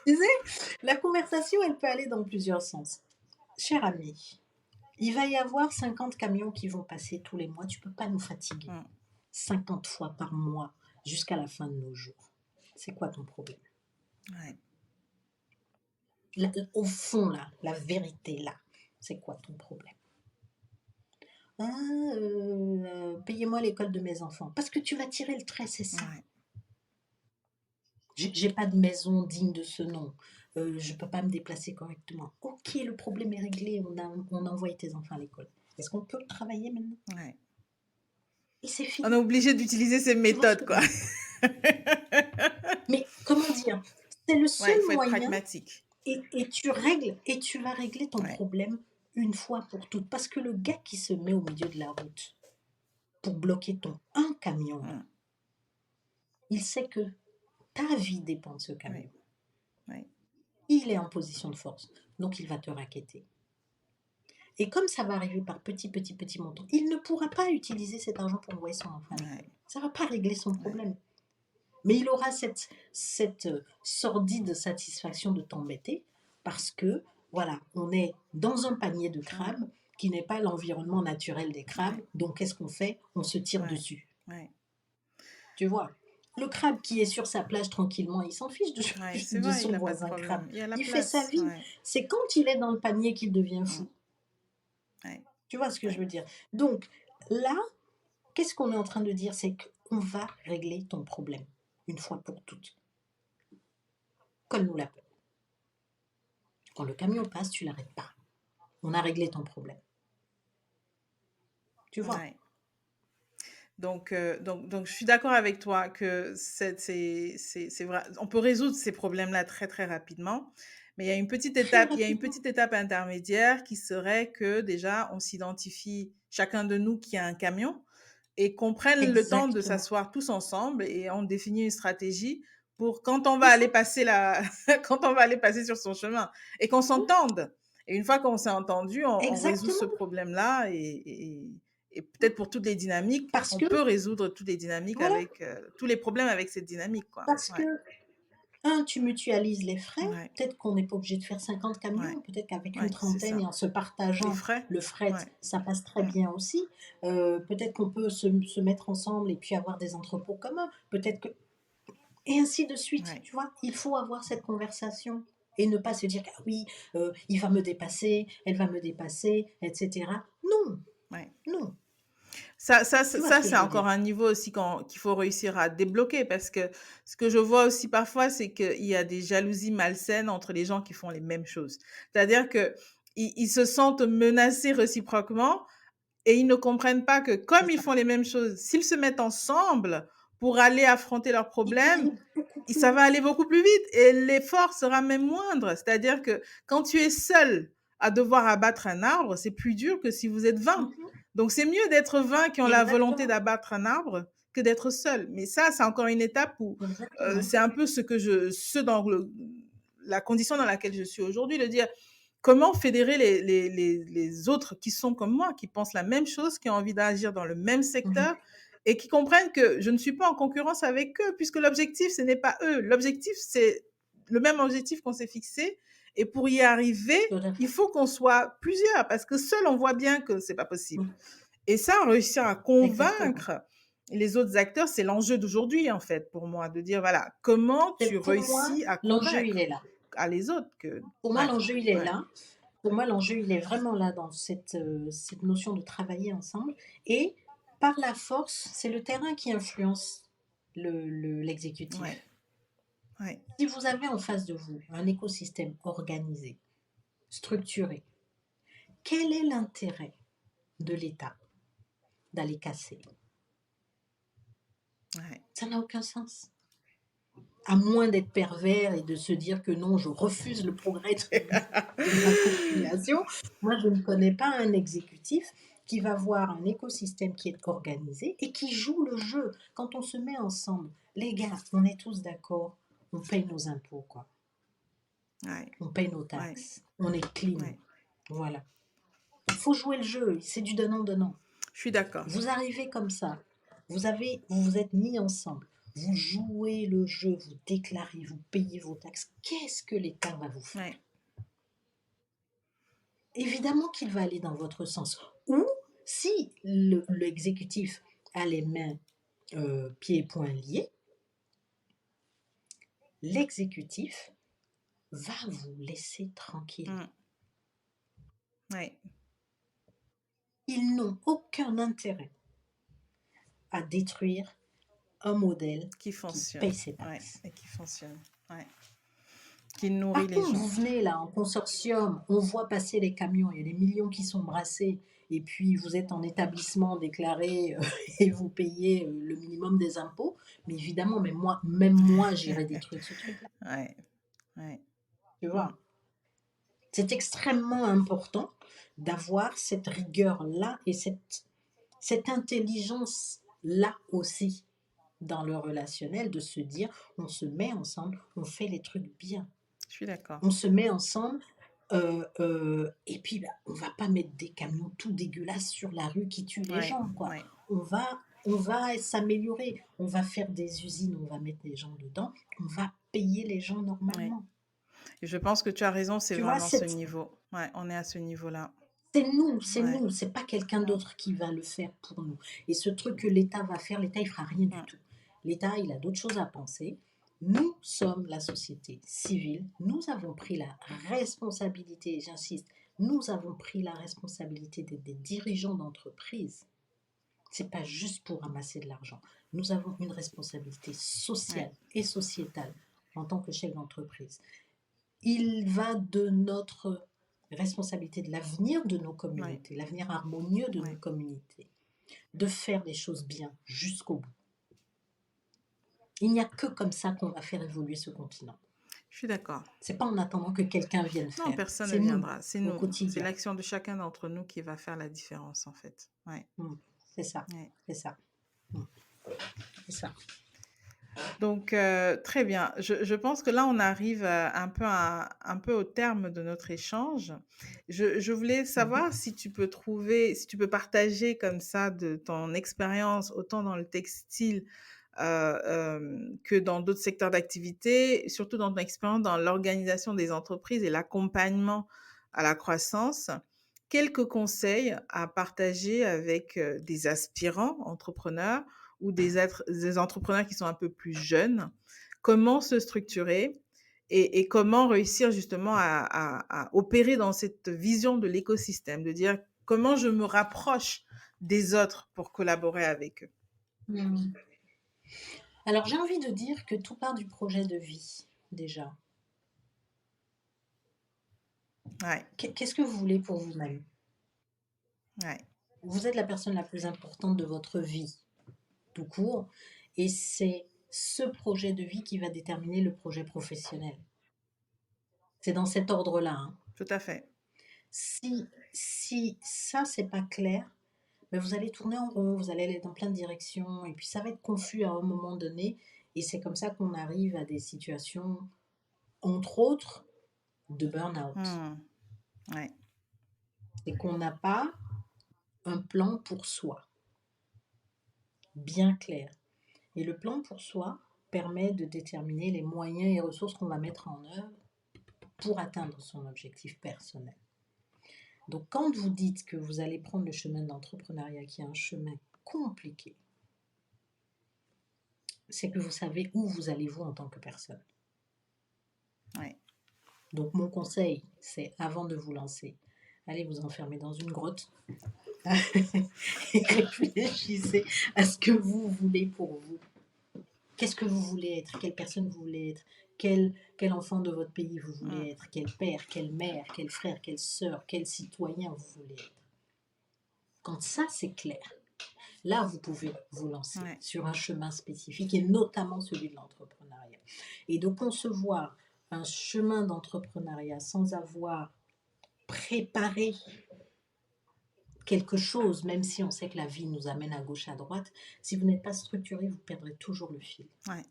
Tu sais, la conversation, elle peut aller dans plusieurs sens. Cher ami, il va y avoir 50 camions qui vont passer tous les mois. Tu ne peux pas nous fatiguer. Hmm, 50 fois par mois jusqu'à la fin de nos jours. C'est quoi ton problème? ouais. Au fond, là, la vérité, là, c'est quoi ton problème? Ah, payez-moi l'école de mes enfants. Parce que tu vas tirer le trait, c'est ça. Ouais. J'ai pas de maison digne de ce nom. Je peux pas me déplacer correctement. Ok, le problème est réglé. On a envoyé tes enfants à l'école. Est-ce qu'on peut travailler maintenant? Ouais. Et c'est On est fini. obligé d'utiliser ces Tu vois ce méthodes, que je quoi. veux dire? Mais comment dire? C'est le Ouais, seul il faut être moyen pragmatique. et tu vas régler ton Ouais. problème une fois pour toutes. Parce que le gars qui se met au milieu de la route pour bloquer ton un camion, là, Hmm, il sait que ta vie dépend de ce camion. ouais. Ouais. Il est en position de force, donc il va te raqueter. Et comme ça va arriver par petits montants, il ne pourra pas utiliser cet argent pour envoyer son enfant à l'école. Ouais. Ça ne va pas régler son Ouais. problème. Mais il aura cette sordide satisfaction de t'embêter parce que, voilà, on est dans un panier de crabes qui n'est pas l'environnement naturel des crabes. Ouais. Donc, qu'est-ce qu'on fait? On se tire Ouais. dessus. Ouais. Tu vois? Le crabe qui est sur sa plage tranquillement, il s'en fiche Ouais, c'est de vrai, il son n'a pas de voisin crabe. problème. Il y a la Il fait sa place. vie. Ouais. C'est quand il est dans le panier qu'il devient Hmm, fou. ouais. Tu vois ce que je Ouais. veux dire? Donc, là, qu'est-ce qu'on est en train de dire? C'est qu'on va régler ton problème une fois pour toutes. Colle-nous la peur. Quand le camion passe, tu l'arrêtes pas. On a réglé ton problème. Tu vois? Ouais. Donc, je suis d'accord avec toi que c'est vrai. On peut résoudre ces problèmes-là très, très rapidement. Mais Très il y a une rapidement. petite étape intermédiaire qui serait que déjà, on s'identifie chacun de nous qui a un camion et qu'on prenne le temps de Exactement. s'asseoir tous ensemble et on définit une stratégie pour quand on va C'est aller ça. passer quand on va aller passer sur son chemin et qu'on s'entende. Et une fois qu'on s'est entendu, on résout ce Exactement. problème-là et peut-être pour toutes les dynamiques, Parce on que, peut résoudre toutes les dynamiques voilà, avec tous les problèmes avec cette dynamique, quoi. parce Ouais, que, tu mutualises les frais. ouais, Peut-être qu'on n'est pas obligé de faire 50 ouais, camions. Peut-être qu'avec une ouais, c'est trentaine ça. et en se Les partageant frais, le fret, ouais, ça passe très mm, bien aussi. Peut-être qu'on peut se mettre ensemble et puis avoir des entrepôts communs. Peut-être que et ainsi de suite, ouais, tu vois? Il faut avoir cette conversation et ne pas se dire: «Ah oui, il va me dépasser, elle va me dépasser» et cetera. Non, ouais. non, tu vois ce Ça, que c'est je veux encore dire? un niveau aussi qu'il faut réussir à débloquer parce que ce que je vois aussi parfois, c'est qu'il y a des jalousies malsaines entre les gens qui font les mêmes choses. C'est-à-dire que ils se sentent menacés réciproquement et ils ne comprennent pas que C'est comme ils ça. font les mêmes choses, s'ils se mettent ensemble pour aller affronter leurs Il peut problèmes, aller beaucoup et plus ça va vite. aller beaucoup plus vite et l'effort sera même moindre. C'est-à-dire que quand tu es seul à devoir abattre un arbre, c'est plus dur que si vous êtes 20. Mmh. Donc c'est mieux d'être 20 qui ont la volonté Exactement, d'abattre un arbre que d'être seul. Mais ça, c'est encore une étape où exactement. c'est un peu ce la condition dans laquelle je suis aujourd'hui, de dire comment fédérer les autres qui sont comme moi, qui pensent la même chose, qui ont envie d'agir dans le même Mhm. secteur et qui comprennent que je ne suis pas en concurrence avec eux, puisque l'objectif, ce n'est pas eux. L'objectif, c'est le même objectif qu'on s'est fixé. Et pour y arriver, Tout à il fait. faut qu'on soit plusieurs, parce que seul, on voit bien que c'est pas possible. Mhm. Et ça, réussir à Exactement. convaincre les autres acteurs, c'est l'enjeu d'aujourd'hui, en fait, pour moi, de dire, voilà, comment tu Pour moi, réussis à l'enjeu, il est convaincre là. à les autres que, Pour moi, ouais, l'enjeu, il est ouais, là. Pour moi, l'enjeu, il est vraiment là dans cette notion de travailler ensemble. Et par la force, c'est le terrain qui influence ouais, l'exécutif. ouais, Si vous avez en face de vous un écosystème organisé, structuré, quel est l'intérêt de l'État d'aller casser? ouais, Ça n'a aucun sens. À moins d'être pervers et de se dire que non, je refuse le progrès de ma population. Moi, je ne connais pas un exécutif qui va voir un écosystème qui est organisé et qui joue le jeu. Quand on se met ensemble, les gars, on est tous d'accord, on paye nos impôts, quoi. ouais, On paye nos ouais, taxes, on est clean. ouais. Voilà. Il faut jouer le jeu, c'est du donnant-donnant. Je suis d'accord. Vous arrivez comme ça, vous vous êtes mis ensemble, vous jouez le jeu, vous déclarez, vous payez vos taxes. Qu'est-ce que l'État va vous faire? Ouais, Évidemment qu'il va aller dans votre sens. Ou si l'exécutif a les mains, pieds et poings liés, l'exécutif va vous laisser tranquille. mm, ouais, Ils n'ont aucun intérêt à détruire un modèle qui qui fonctionne, paye ses ouais, taxes. et qui fonctionne, ouais, qui nourrit Par les contre, gens. vous venez là en consortium, on voit passer les camions, il y a des millions qui sont brassés, et puis vous êtes en établissement déclaré et vous payez le minimum des impôts. Mais évidemment, même moi, j'irai détruire ce truc-là. Ouais, ouais, Tu mm, vois, c'est extrêmement important d'avoir cette rigueur-là et cette intelligence-là aussi dans le relationnel, de se dire, on se met ensemble, on fait les trucs bien. je suis d'accord. On se met ensemble. Et puis, bah, on va pas mettre des camions tout dégueulasses sur la rue qui tuent les Ouais, gens, quoi. ouais, On va s'améliorer. On va faire des usines, on va mettre des gens dedans. On va payer les gens ouais. normalement. Et je pense que tu as raison, c'est Tu vois, vraiment ce niveau. Ouais, on est à ce niveau-là. c'est Ouais, nous, c'est pas quelqu'un mm, d'autre qui va le faire pour nous. Et ce truc que l'État va faire, l'État, il fera rien du mm, tout. L'État, il a d'autres choses à penser. Nous sommes la société civile. Nous avons pris la responsabilité, j'insiste, nous avons pris la responsabilité d'être des dirigeants d'entreprise. C'est pas juste pour ramasser de l'argent. Nous avons une responsabilité ouais, sociale et sociétale en tant que chef d'entreprise. Il va de notre responsabilité, de l'avenir de nos ouais, communautés, l'avenir harmonieux de nos ouais. communautés, de faire les choses bien jusqu'au bout. Il n'y a que comme ça qu'on va faire évoluer ce continent. Je suis d'accord. C'est pas en attendant que quelqu'un vienne Non, faire. personne ne C'est nous, viendra. C'est au nous. C'est quotidien. l'action de chacun d'entre nous qui va faire la différence, en fait. Ouais, Mm. C'est ça, ouais. c'est ça, mm. C'est ça. Donc, très bien. Je pense que là, on arrive un peu au terme de notre échange. Je voulais Mhm. savoir si tu peux trouver, si tu peux partager comme ça de ton expérience, autant dans le textile que dans d'autres secteurs d'activité, surtout dans ton expérience dans l'organisation des entreprises et l'accompagnement à la croissance. Quelques conseils à partager avec des aspirants entrepreneurs ou des entrepreneurs qui sont un peu plus jeunes, comment se structurer et comment réussir justement à opérer dans cette vision de l'écosystème, de dire comment je me rapproche des autres pour collaborer avec eux. Mm. Alors j'ai envie de dire que tout part du projet de vie, déjà. Ouais, Qu'est-ce que vous voulez pour vous-même? ouais, Vous êtes la personne la plus importante de votre vie, tout court, et c'est ce projet de vie qui va déterminer le projet professionnel. C'est dans cet ordre-là, hein. tout à fait. Si ça, c'est pas clair, ben vous allez tourner en rond, vous allez aller dans plein de directions, et puis ça va être confus à un moment donné, et c'est comme ça qu'on arrive à des situations entre autres, de burn-out. Hmm. Ouais. C'est qu'on n'a pas un plan pour soi, bien clair. Et le plan pour soi permet de déterminer les moyens et ressources qu'on va mettre en œuvre pour atteindre son objectif personnel. Donc quand vous dites que vous allez prendre le chemin d'entrepreneuriat, qui est un chemin compliqué, c'est que vous savez où vous allez vous en tant que personne. Ouais. Donc mon conseil, c'est avant de vous lancer, allez vous enfermer dans une grotte et réfléchissez à ce que vous voulez pour vous. Qu'est-ce que vous voulez être? Quelle personne vous voulez être? Quel enfant de votre pays vous voulez être? Quel père, quelle mère, quel frère, quelle sœur, quel citoyen vous voulez être? Quand ça c'est clair, là vous pouvez vous lancer Ouais. sur un chemin spécifique et notamment celui de l'entrepreneuriat. Et de concevoir un chemin d'entrepreneuriat sans avoir préparé quelque chose, même si on sait que la vie nous amène à gauche, à droite, si vous n'êtes pas structuré, vous perdrez toujours le fil. Ouais.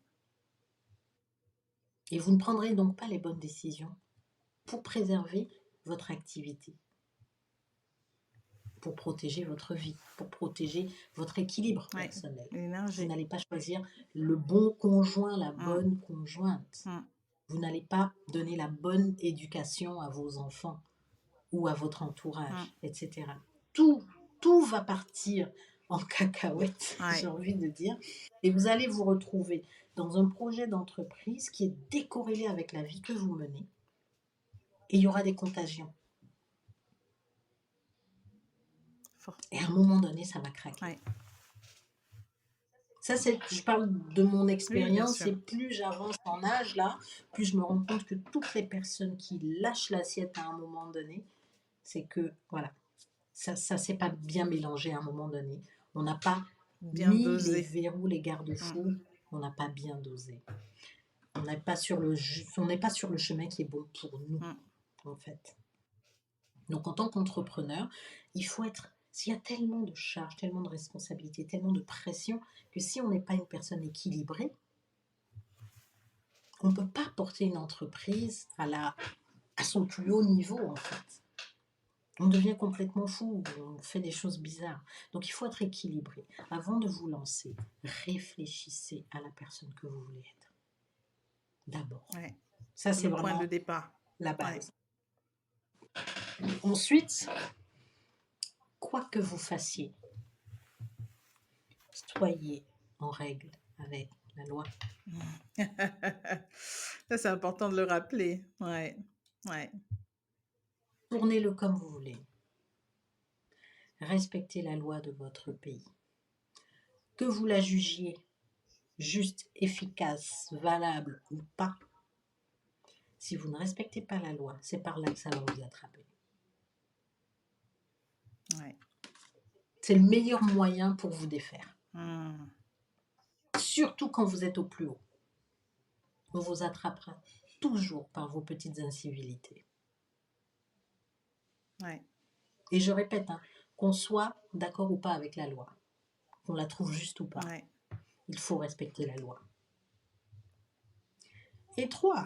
Et vous ne prendrez donc pas les bonnes décisions pour préserver votre activité, pour protéger votre vie, pour protéger votre équilibre Ouais. personnel. Vous L'énergie. n'allez pas choisir le bon conjoint, la bonne conjointe. Vous n'allez pas donner la bonne éducation à vos enfants ou à votre entourage, etc. Tout va partir en cacahuète, Ouais. j'ai envie de dire. Et vous allez vous retrouver dans un projet d'entreprise qui est décorrélé avec la vie que vous menez. Et il y aura des contagions. Et à un moment donné, ça va craquer. Ouais. Ça, je parle de mon expérience, sûr. et plus j'avance en âge, là, plus je me rends compte que toutes les personnes qui lâchent l'assiette à un moment donné, c'est que, voilà, ça s'est pas bien mélangé à un moment donné. On n'a pas Bien mis les dosé. verrous, les garde-fous, on n'a pas bien dosé. On n'est pas sur le chemin qui est bon pour nous, en fait. Donc, en tant qu'entrepreneur, il faut être... S'il y a tellement de charges, tellement de responsabilités, tellement de pression, que si on n'est pas une personne équilibrée, on ne peut pas porter une entreprise à son plus haut niveau, en fait. On devient complètement fou, on fait des choses bizarres. Donc, il faut être équilibré. Avant de vous lancer, réfléchissez à la personne que vous voulez être. D'abord. Ouais. Ça, c'est le point de vraiment départ. la base. Ensuite, quoi que vous fassiez, soyez en règle avec la loi. Ça, c'est important de le rappeler. Ouais. Tournez-le comme vous voulez. Respectez la loi de votre pays. Que vous la jugiez juste, efficace, valable ou pas, si vous ne respectez pas la loi, c'est par là que ça va vous attraper. Ouais. C'est le meilleur moyen pour vous défaire. Surtout quand vous êtes au plus haut. On vous attrapera toujours par vos petites incivilités. Ouais. Et je répète, qu'on soit d'accord ou pas avec la loi, qu'on la trouve juste ou pas, il faut respecter la loi. Et 3,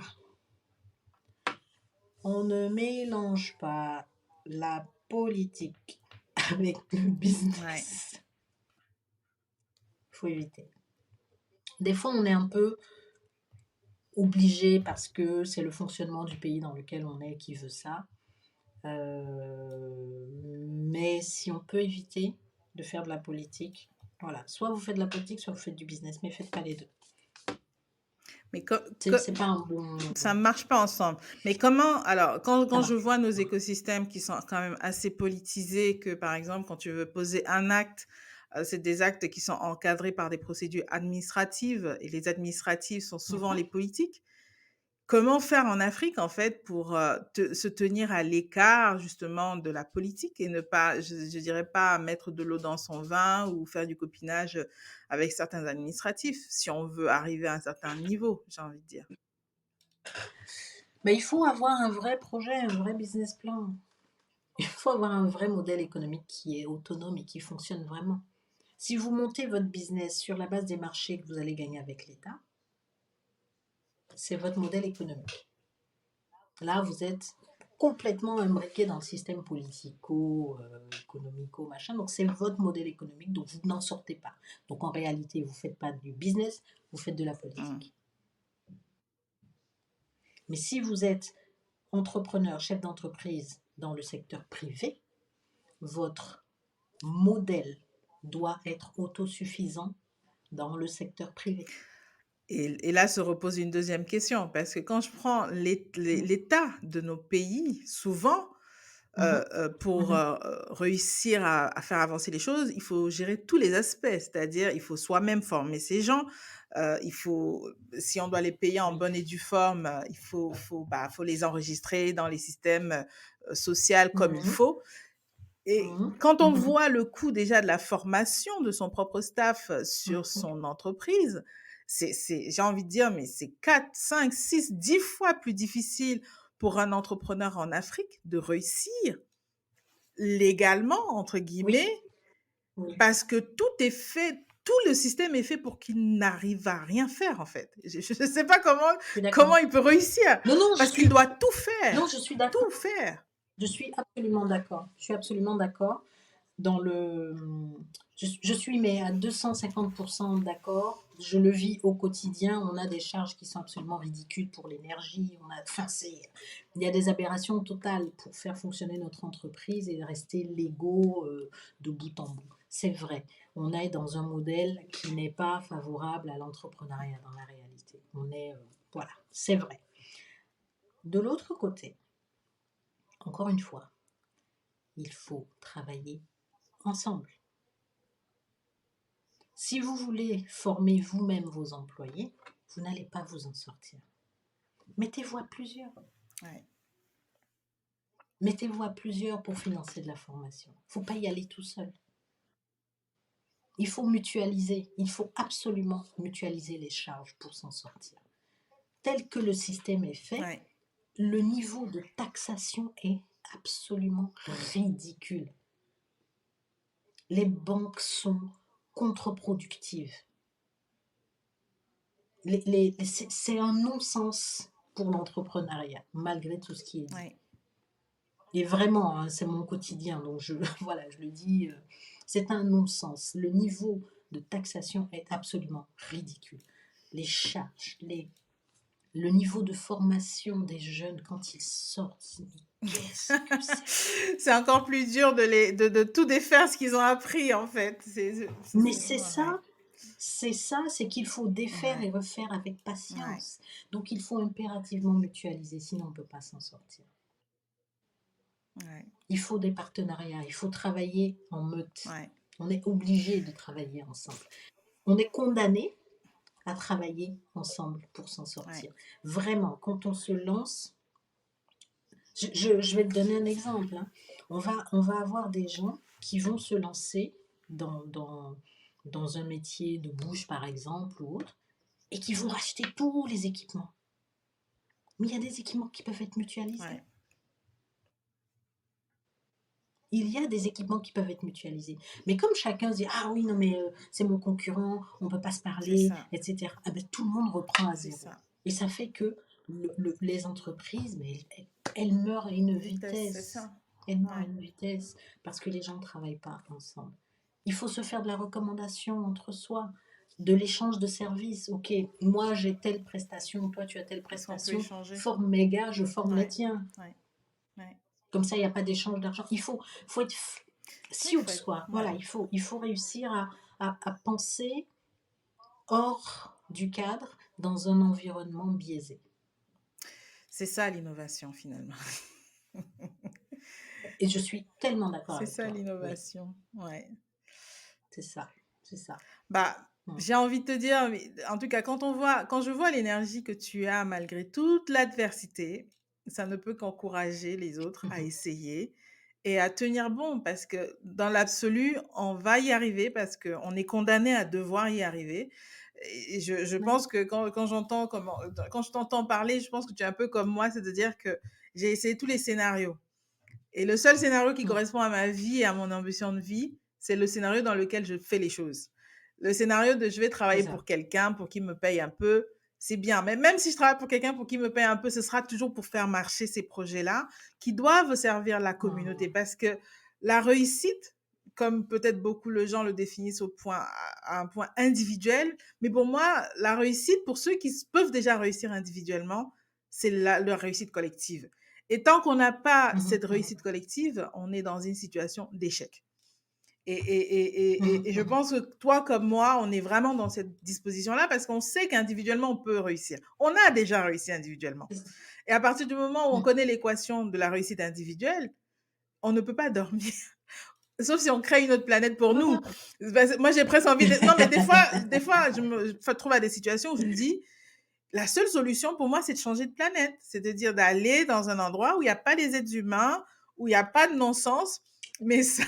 on ne mélange pas la politique avec le business. Il faut éviter. Des fois, on est un peu obligé parce que c'est le fonctionnement du pays dans lequel on est qui veut ça. Mais si on peut éviter de faire de la politique, voilà. Soit vous faites de la politique, soit vous faites du business, mais faites pas les deux. Mais c'est pas un bon... Ça ne marche pas ensemble. Mais comment, alors, quand je vois nos écosystèmes qui sont quand même assez politisés, que par exemple, quand tu veux poser un acte, c'est des actes qui sont encadrés par des procédures administratives, et les administratives sont souvent les politiques. Comment faire en Afrique, en fait, pour se tenir à l'écart, justement, de la politique et ne pas, je dirais pas mettre de l'eau dans son vin ou faire du copinage avec certains administratifs, si on veut arriver à un certain niveau, j'ai envie de dire. Mais il faut avoir un vrai projet, un vrai business plan. Il faut avoir un vrai modèle économique qui est autonome et qui fonctionne vraiment. Si vous montez votre business sur la base des marchés que vous allez gagner avec l'État, c'est votre modèle économique. Là, vous êtes complètement imbriqué dans le système politico, économico, machin. Donc, c'est votre modèle économique, donc vous n'en sortez pas. Donc, en réalité, vous ne faites pas du business, vous faites de la Mm. politique. Mais si vous êtes entrepreneur, chef d'entreprise dans le secteur privé, votre modèle doit être autosuffisant dans le secteur privé. Et là se repose une deuxième question, parce que quand je prends Mhm, l'état de nos pays, souvent, mhm, pour mhm. réussir à faire avancer les choses, il faut gérer tous les aspects, c'est-à-dire il faut soi-même former ces gens, il faut, si on doit les payer en Oui. bonne et due forme, faut les enregistrer dans les systèmes sociaux comme il Mhm, faut. Et mhm, quand on mhm, voit le coût déjà de la formation de son propre staff sur mhm. son entreprise, j'ai envie de dire, mais c'est 4, 5, 6, 10 fois plus difficile pour un entrepreneur en Afrique de réussir légalement, entre Oui, guillemets, oui, parce que tout est fait, tout le système est fait pour qu'il n'arrive à rien faire, en fait. Je ne sais pas je suis comment d'accord. il peut réussir, Non, non, parce qu'il doit tout faire, non, je suis d'accord. tout faire. Je suis absolument d'accord. Je suis absolument d'accord. Dans le, je suis mais à 250% d'accord. Je le vis au quotidien. On a des charges qui sont absolument ridicules pour l'énergie. Enfin, il y a des aberrations totales pour faire fonctionner notre entreprise et rester légaux de bout en bout. C'est vrai. On est dans un modèle qui n'est pas favorable à l'entrepreneuriat dans la réalité. Voilà, c'est vrai. De l'autre côté, encore une fois, il faut travailler ensemble. Si vous voulez former vous-même vos employés, vous n'allez pas vous en sortir. Mettez-vous à plusieurs. Ouais. Mettez-vous à plusieurs pour financer de la formation. Il ne faut pas y aller tout seul. Il faut mutualiser. Il faut absolument mutualiser les charges pour s'en sortir. Tel que le système est fait, Ouais. le niveau de taxation est absolument ridicule. Les banques sont contre-productives. C'est un non-sens pour l'entrepreneuriat, malgré tout ce qui est dit. Ouais. Et vraiment, hein, c'est mon quotidien, donc voilà, je le dis, c'est un non-sens. Le niveau de taxation est absolument ridicule. Les charges, le niveau de formation des jeunes quand ils sortent, qu'est-ce que c'est? C'est encore plus dur de tout défaire ce qu'ils ont appris, en fait. Mais Ouais. c'est qu'il faut défaire Ouais. et refaire avec Ouais. patience. Donc il faut impérativement mutualiser, sinon on ne peut pas s'en sortir. Ouais. Il faut des partenariats, il faut travailler en meute. Ouais. On est obligé de travailler ensemble. On est condamné à travailler ensemble pour s'en Ouais. sortir. Vraiment, quand on se lance, je vais te donner un exemple, hein. On va avoir des gens qui vont se lancer dans un métier de bouche, par exemple, ou autre, et qui vont racheter tous les équipements. Mais il y a des équipements qui peuvent être mutualisés. Ouais. Il y a des équipements qui peuvent être mutualisés. Mais comme chacun se dit, ah oui, non, mais c'est mon concurrent, on ne peut pas se C'est parler, ça. etc., ah ben, tout le monde reprend à C'est zéro. ça. Et ça fait que les entreprises, mais elles meurent à une Vitesse, c'est vitesse. ça. Elles meurent à Ouais. une vitesse parce que les gens ne travaillent pas ensemble. Il faut se faire de la recommandation entre soi, de l'échange de services. Ok, moi j'ai telle prestation, toi tu as telle Est-ce qu'on peut prestation, échanger? forme mes gars, je forme les Ouais. tiens. Ouais. Ouais. Comme ça, il n'y a pas d'échange d'argent. Il faut être Oui, il sûr faut de être. soi. Voilà, Ouais. il faut réussir à penser hors du cadre dans un environnement biaisé. C'est ça l'innovation, finalement. Et je suis tellement d'accord C'est avec ça toi. Oui, l'innovation. Ouais. c'est ça. C'est ça. Bah, Mm. j'ai envie de te dire, mais en tout cas, quand je vois l'énergie que tu as malgré toute l'adversité, ça ne peut qu'encourager les autres à Mhm. essayer et à tenir bon, parce que dans l'absolu, on va y arriver, parce qu'on est condamné à devoir y arriver. Et je Oui. pense que quand je t'entends parler, je pense que tu es un peu comme moi, c'est-à-dire que j'ai essayé tous les scénarios. Et le seul scénario qui Mm. correspond à ma vie et à mon ambition de vie, c'est le scénario dans lequel je fais les choses. Le scénario de je vais C'est travailler ça. pour quelqu'un pour qu'il me paye un peu, c'est bien. Mais même si je travaille pour quelqu'un pour qui me paye un peu, ce sera toujours pour faire marcher ces projets-là qui doivent servir la communauté. Mmh. Parce que la réussite, comme peut-être beaucoup de gens le définissent à un point individuel, mais pour moi, la réussite, pour ceux qui peuvent déjà réussir individuellement, c'est leur réussite collective. Et tant qu'on n'a pas Mmh mh. cette réussite Mmh. collective, on est dans une situation d'échec. Mmh Et je mh. pense que toi comme moi, on est vraiment dans cette disposition-là parce qu'on sait qu'individuellement, on peut réussir. On a déjà réussi individuellement. C'est ça. Et à partir du moment où on Mmh. connaît l'équation de la réussite individuelle, on ne peut pas dormir. Sauf si on crée une autre planète pour Voilà. nous. Moi, j'ai presque envie de... Non, mais des fois, je me trouve à des situations où je me dis, la seule solution pour moi, c'est de changer de planète. C'est-à-dire d'aller dans un endroit où il n'y a pas les êtres humains, où il n'y a pas de non-sens. Mais ça,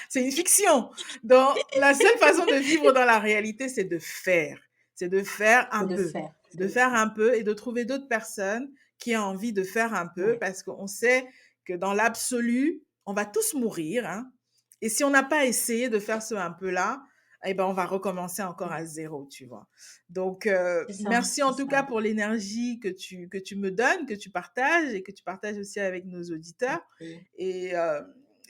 c'est une fiction. Donc, la seule façon de vivre dans la réalité, c'est de faire. C'est de faire un C'est de peu. faire, De c'est de faire faire. un peu et de trouver d'autres personnes qui ont envie de faire un peu Ouais, parce qu'on sait que dans l'absolu, on va tous mourir, hein. Et si on n'a pas essayé de faire ce un peu-là, eh ben, on va recommencer encore mmh, à zéro, tu vois. Donc, merci c'est en tout cas ça. pour l'énergie que tu me donnes, que tu partages et que tu partages aussi avec nos auditeurs. Compris. Et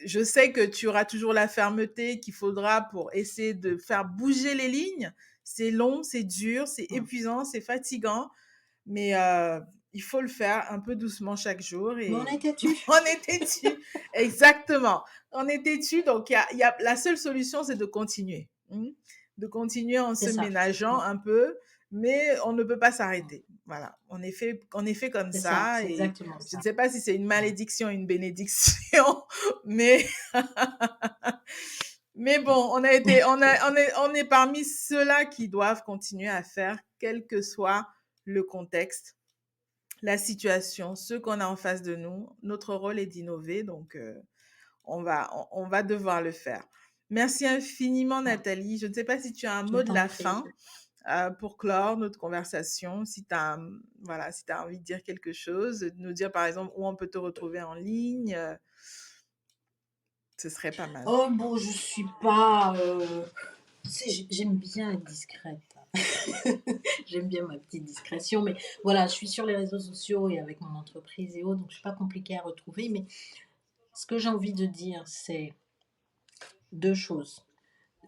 je sais que tu auras toujours la fermeté qu'il faudra pour essayer de faire bouger les lignes. C'est long, c'est dur, c'est Mmh. épuisant, c'est fatigant, mais il faut le faire un peu doucement chaque jour Mais on et est têtus. on est têtu. Exactement. On est têtu, donc la seule solution, c'est de continuer. De continuer en C'est se ça. ménageant Mmh. un peu, mais on ne peut pas Mmh. s'arrêter. Voilà, on est fait comme C'est ça, ça c'est et exactement je ne ça. sais pas si c'est une Mmh. malédiction, une bénédiction, mais mais bon, on est parmi ceux-là qui doivent continuer à faire, quel que soit le contexte, la situation, ce qu'on a en face de nous. Notre rôle est d'innover, donc on va devoir le faire. Merci infiniment, Ouais, Nathalie. Je ne sais pas si tu as un je mot de t'en la prie. fin pour clore notre conversation. Si tu as, voilà, si tu as envie de dire quelque chose, de nous dire par exemple où on peut te retrouver en ligne, ce serait pas mal. Oh bon, je suis pas, tu sais, j'aime bien être discrète. J'aime bien ma petite discrétion, mais voilà, je suis sur les réseaux sociaux et avec mon entreprise et autres, donc je suis pas compliquée à retrouver. Mais ce que j'ai envie de dire, c'est 2 choses.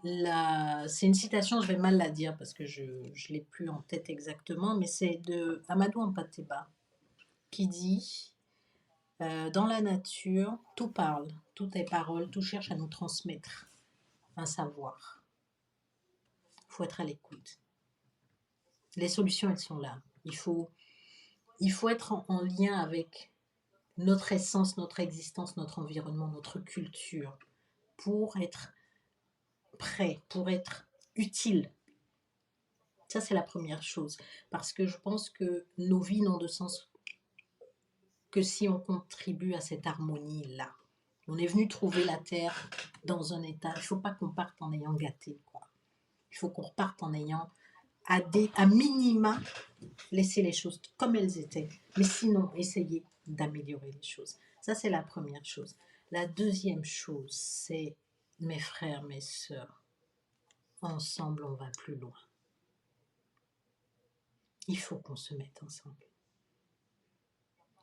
C'est une citation, je vais mal la dire parce que je ne l'ai plus en tête exactement, mais c'est de Amadou Hampâté-Bâ qui dit, «Dans la nature, tout parle, tout est parole, tout cherche à nous transmettre un savoir. Il faut être à l'écoute. Les solutions, elles sont là. Il faut être en lien avec notre essence, notre existence, notre environnement, notre culture, pour être prêt, pour être utile. Ça, c'est la première chose. Parce que je pense que nos vies n'ont de sens que si on contribue à cette harmonie-là. On est venu trouver la Terre dans un état. Il ne faut pas qu'on parte en ayant gâté, quoi. Il faut qu'on reparte en ayant, à minima, laissé les choses comme elles étaient. Mais sinon, essayer d'améliorer les choses. Ça, c'est la première chose. La deuxième chose, c'est, mes frères, mes sœurs, ensemble, on va plus loin. Il faut qu'on se mette ensemble.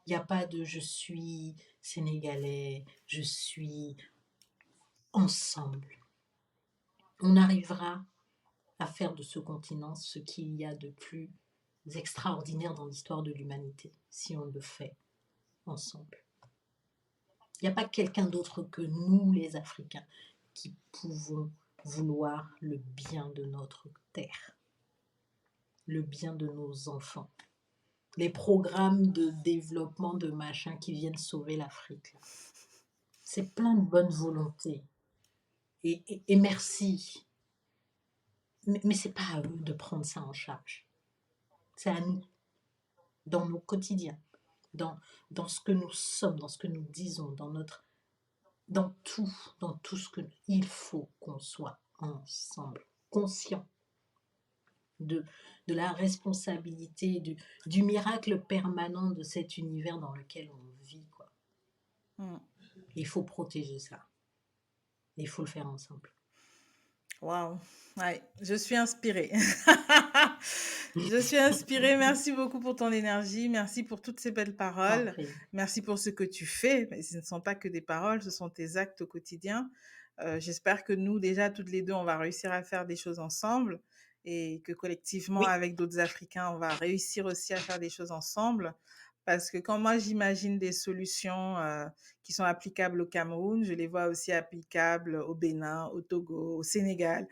Il n'y a pas de je suis sénégalais, je suis ensemble. On arrivera à faire de ce continent ce qu'il y a de plus extraordinaire dans l'histoire de l'humanité, si on le fait ensemble. Il n'y a pas quelqu'un d'autre que nous, les Africains, qui pouvons vouloir le bien de notre terre, le bien de nos enfants. Les programmes de développement de machin qui viennent sauver l'Afrique. C'est plein de bonne volonté. Et merci. Mais c'est pas à eux de prendre ça en charge. C'est à nous, dans nos quotidiens, dans, dans ce que nous sommes, dans ce que nous disons, dans tout ce que il faut qu'on soit ensemble, conscient de, de la responsabilité, du miracle permanent de cet univers dans lequel on vit, quoi. Mm. Il faut protéger ça. Il faut le faire ensemble. Waouh, ouais, je suis inspirée. Je suis inspirée. Merci beaucoup pour ton énergie. Merci pour toutes ces belles T'en paroles. prie. Merci pour ce que tu fais. Mais ce ne sont pas que des paroles, ce sont tes actes au quotidien. J'espère que nous, déjà, toutes les deux, on va réussir à faire des choses ensemble et que collectivement, Oui, avec d'autres Africains, on va réussir aussi à faire des choses ensemble. Parce que quand moi, j'imagine des solutions qui sont applicables au Cameroun, je les vois aussi applicables au Bénin, au Togo, au Sénégal.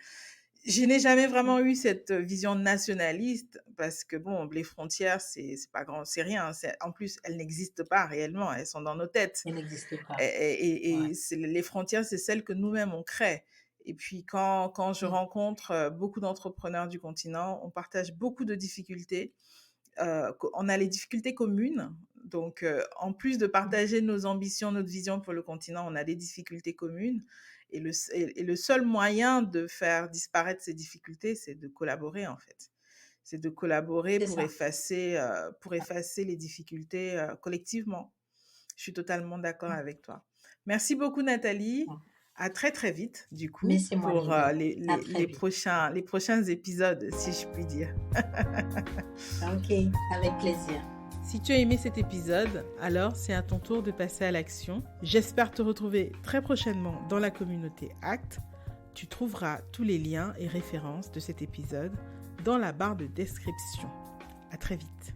Je n'ai jamais vraiment eu cette vision nationaliste parce que bon, les frontières, c'est pas grand, c'est rien. En plus, elles n'existent pas réellement, elles sont dans nos têtes. elle n'existe Et, pas. et, Ouais. et les frontières, c'est celles que nous-mêmes on crée. Et puis quand je Mm. rencontre beaucoup d'entrepreneurs du continent, on partage beaucoup de difficultés. On a les difficultés communes. Donc, en plus de Mm. partager nos ambitions, notre vision pour le continent, on a des difficultés communes. Et le seul moyen de faire disparaître ces difficultés, c'est de collaborer, en fait. C'est de collaborer C'est ça. pour effacer les difficultés collectivement. Je suis totalement d'accord Mm. avec toi. Merci beaucoup, Nathalie. Mm. À très, très vite, du Mais coup, c'est moi, pour Lily. À très vite. les prochains épisodes, si je puis dire. Ok, avec plaisir. Si tu as aimé cet épisode, alors c'est à ton tour de passer à l'action. J'espère te retrouver très prochainement dans la communauté ACT. Tu trouveras tous les liens et références de cet épisode dans la barre de description. À très vite.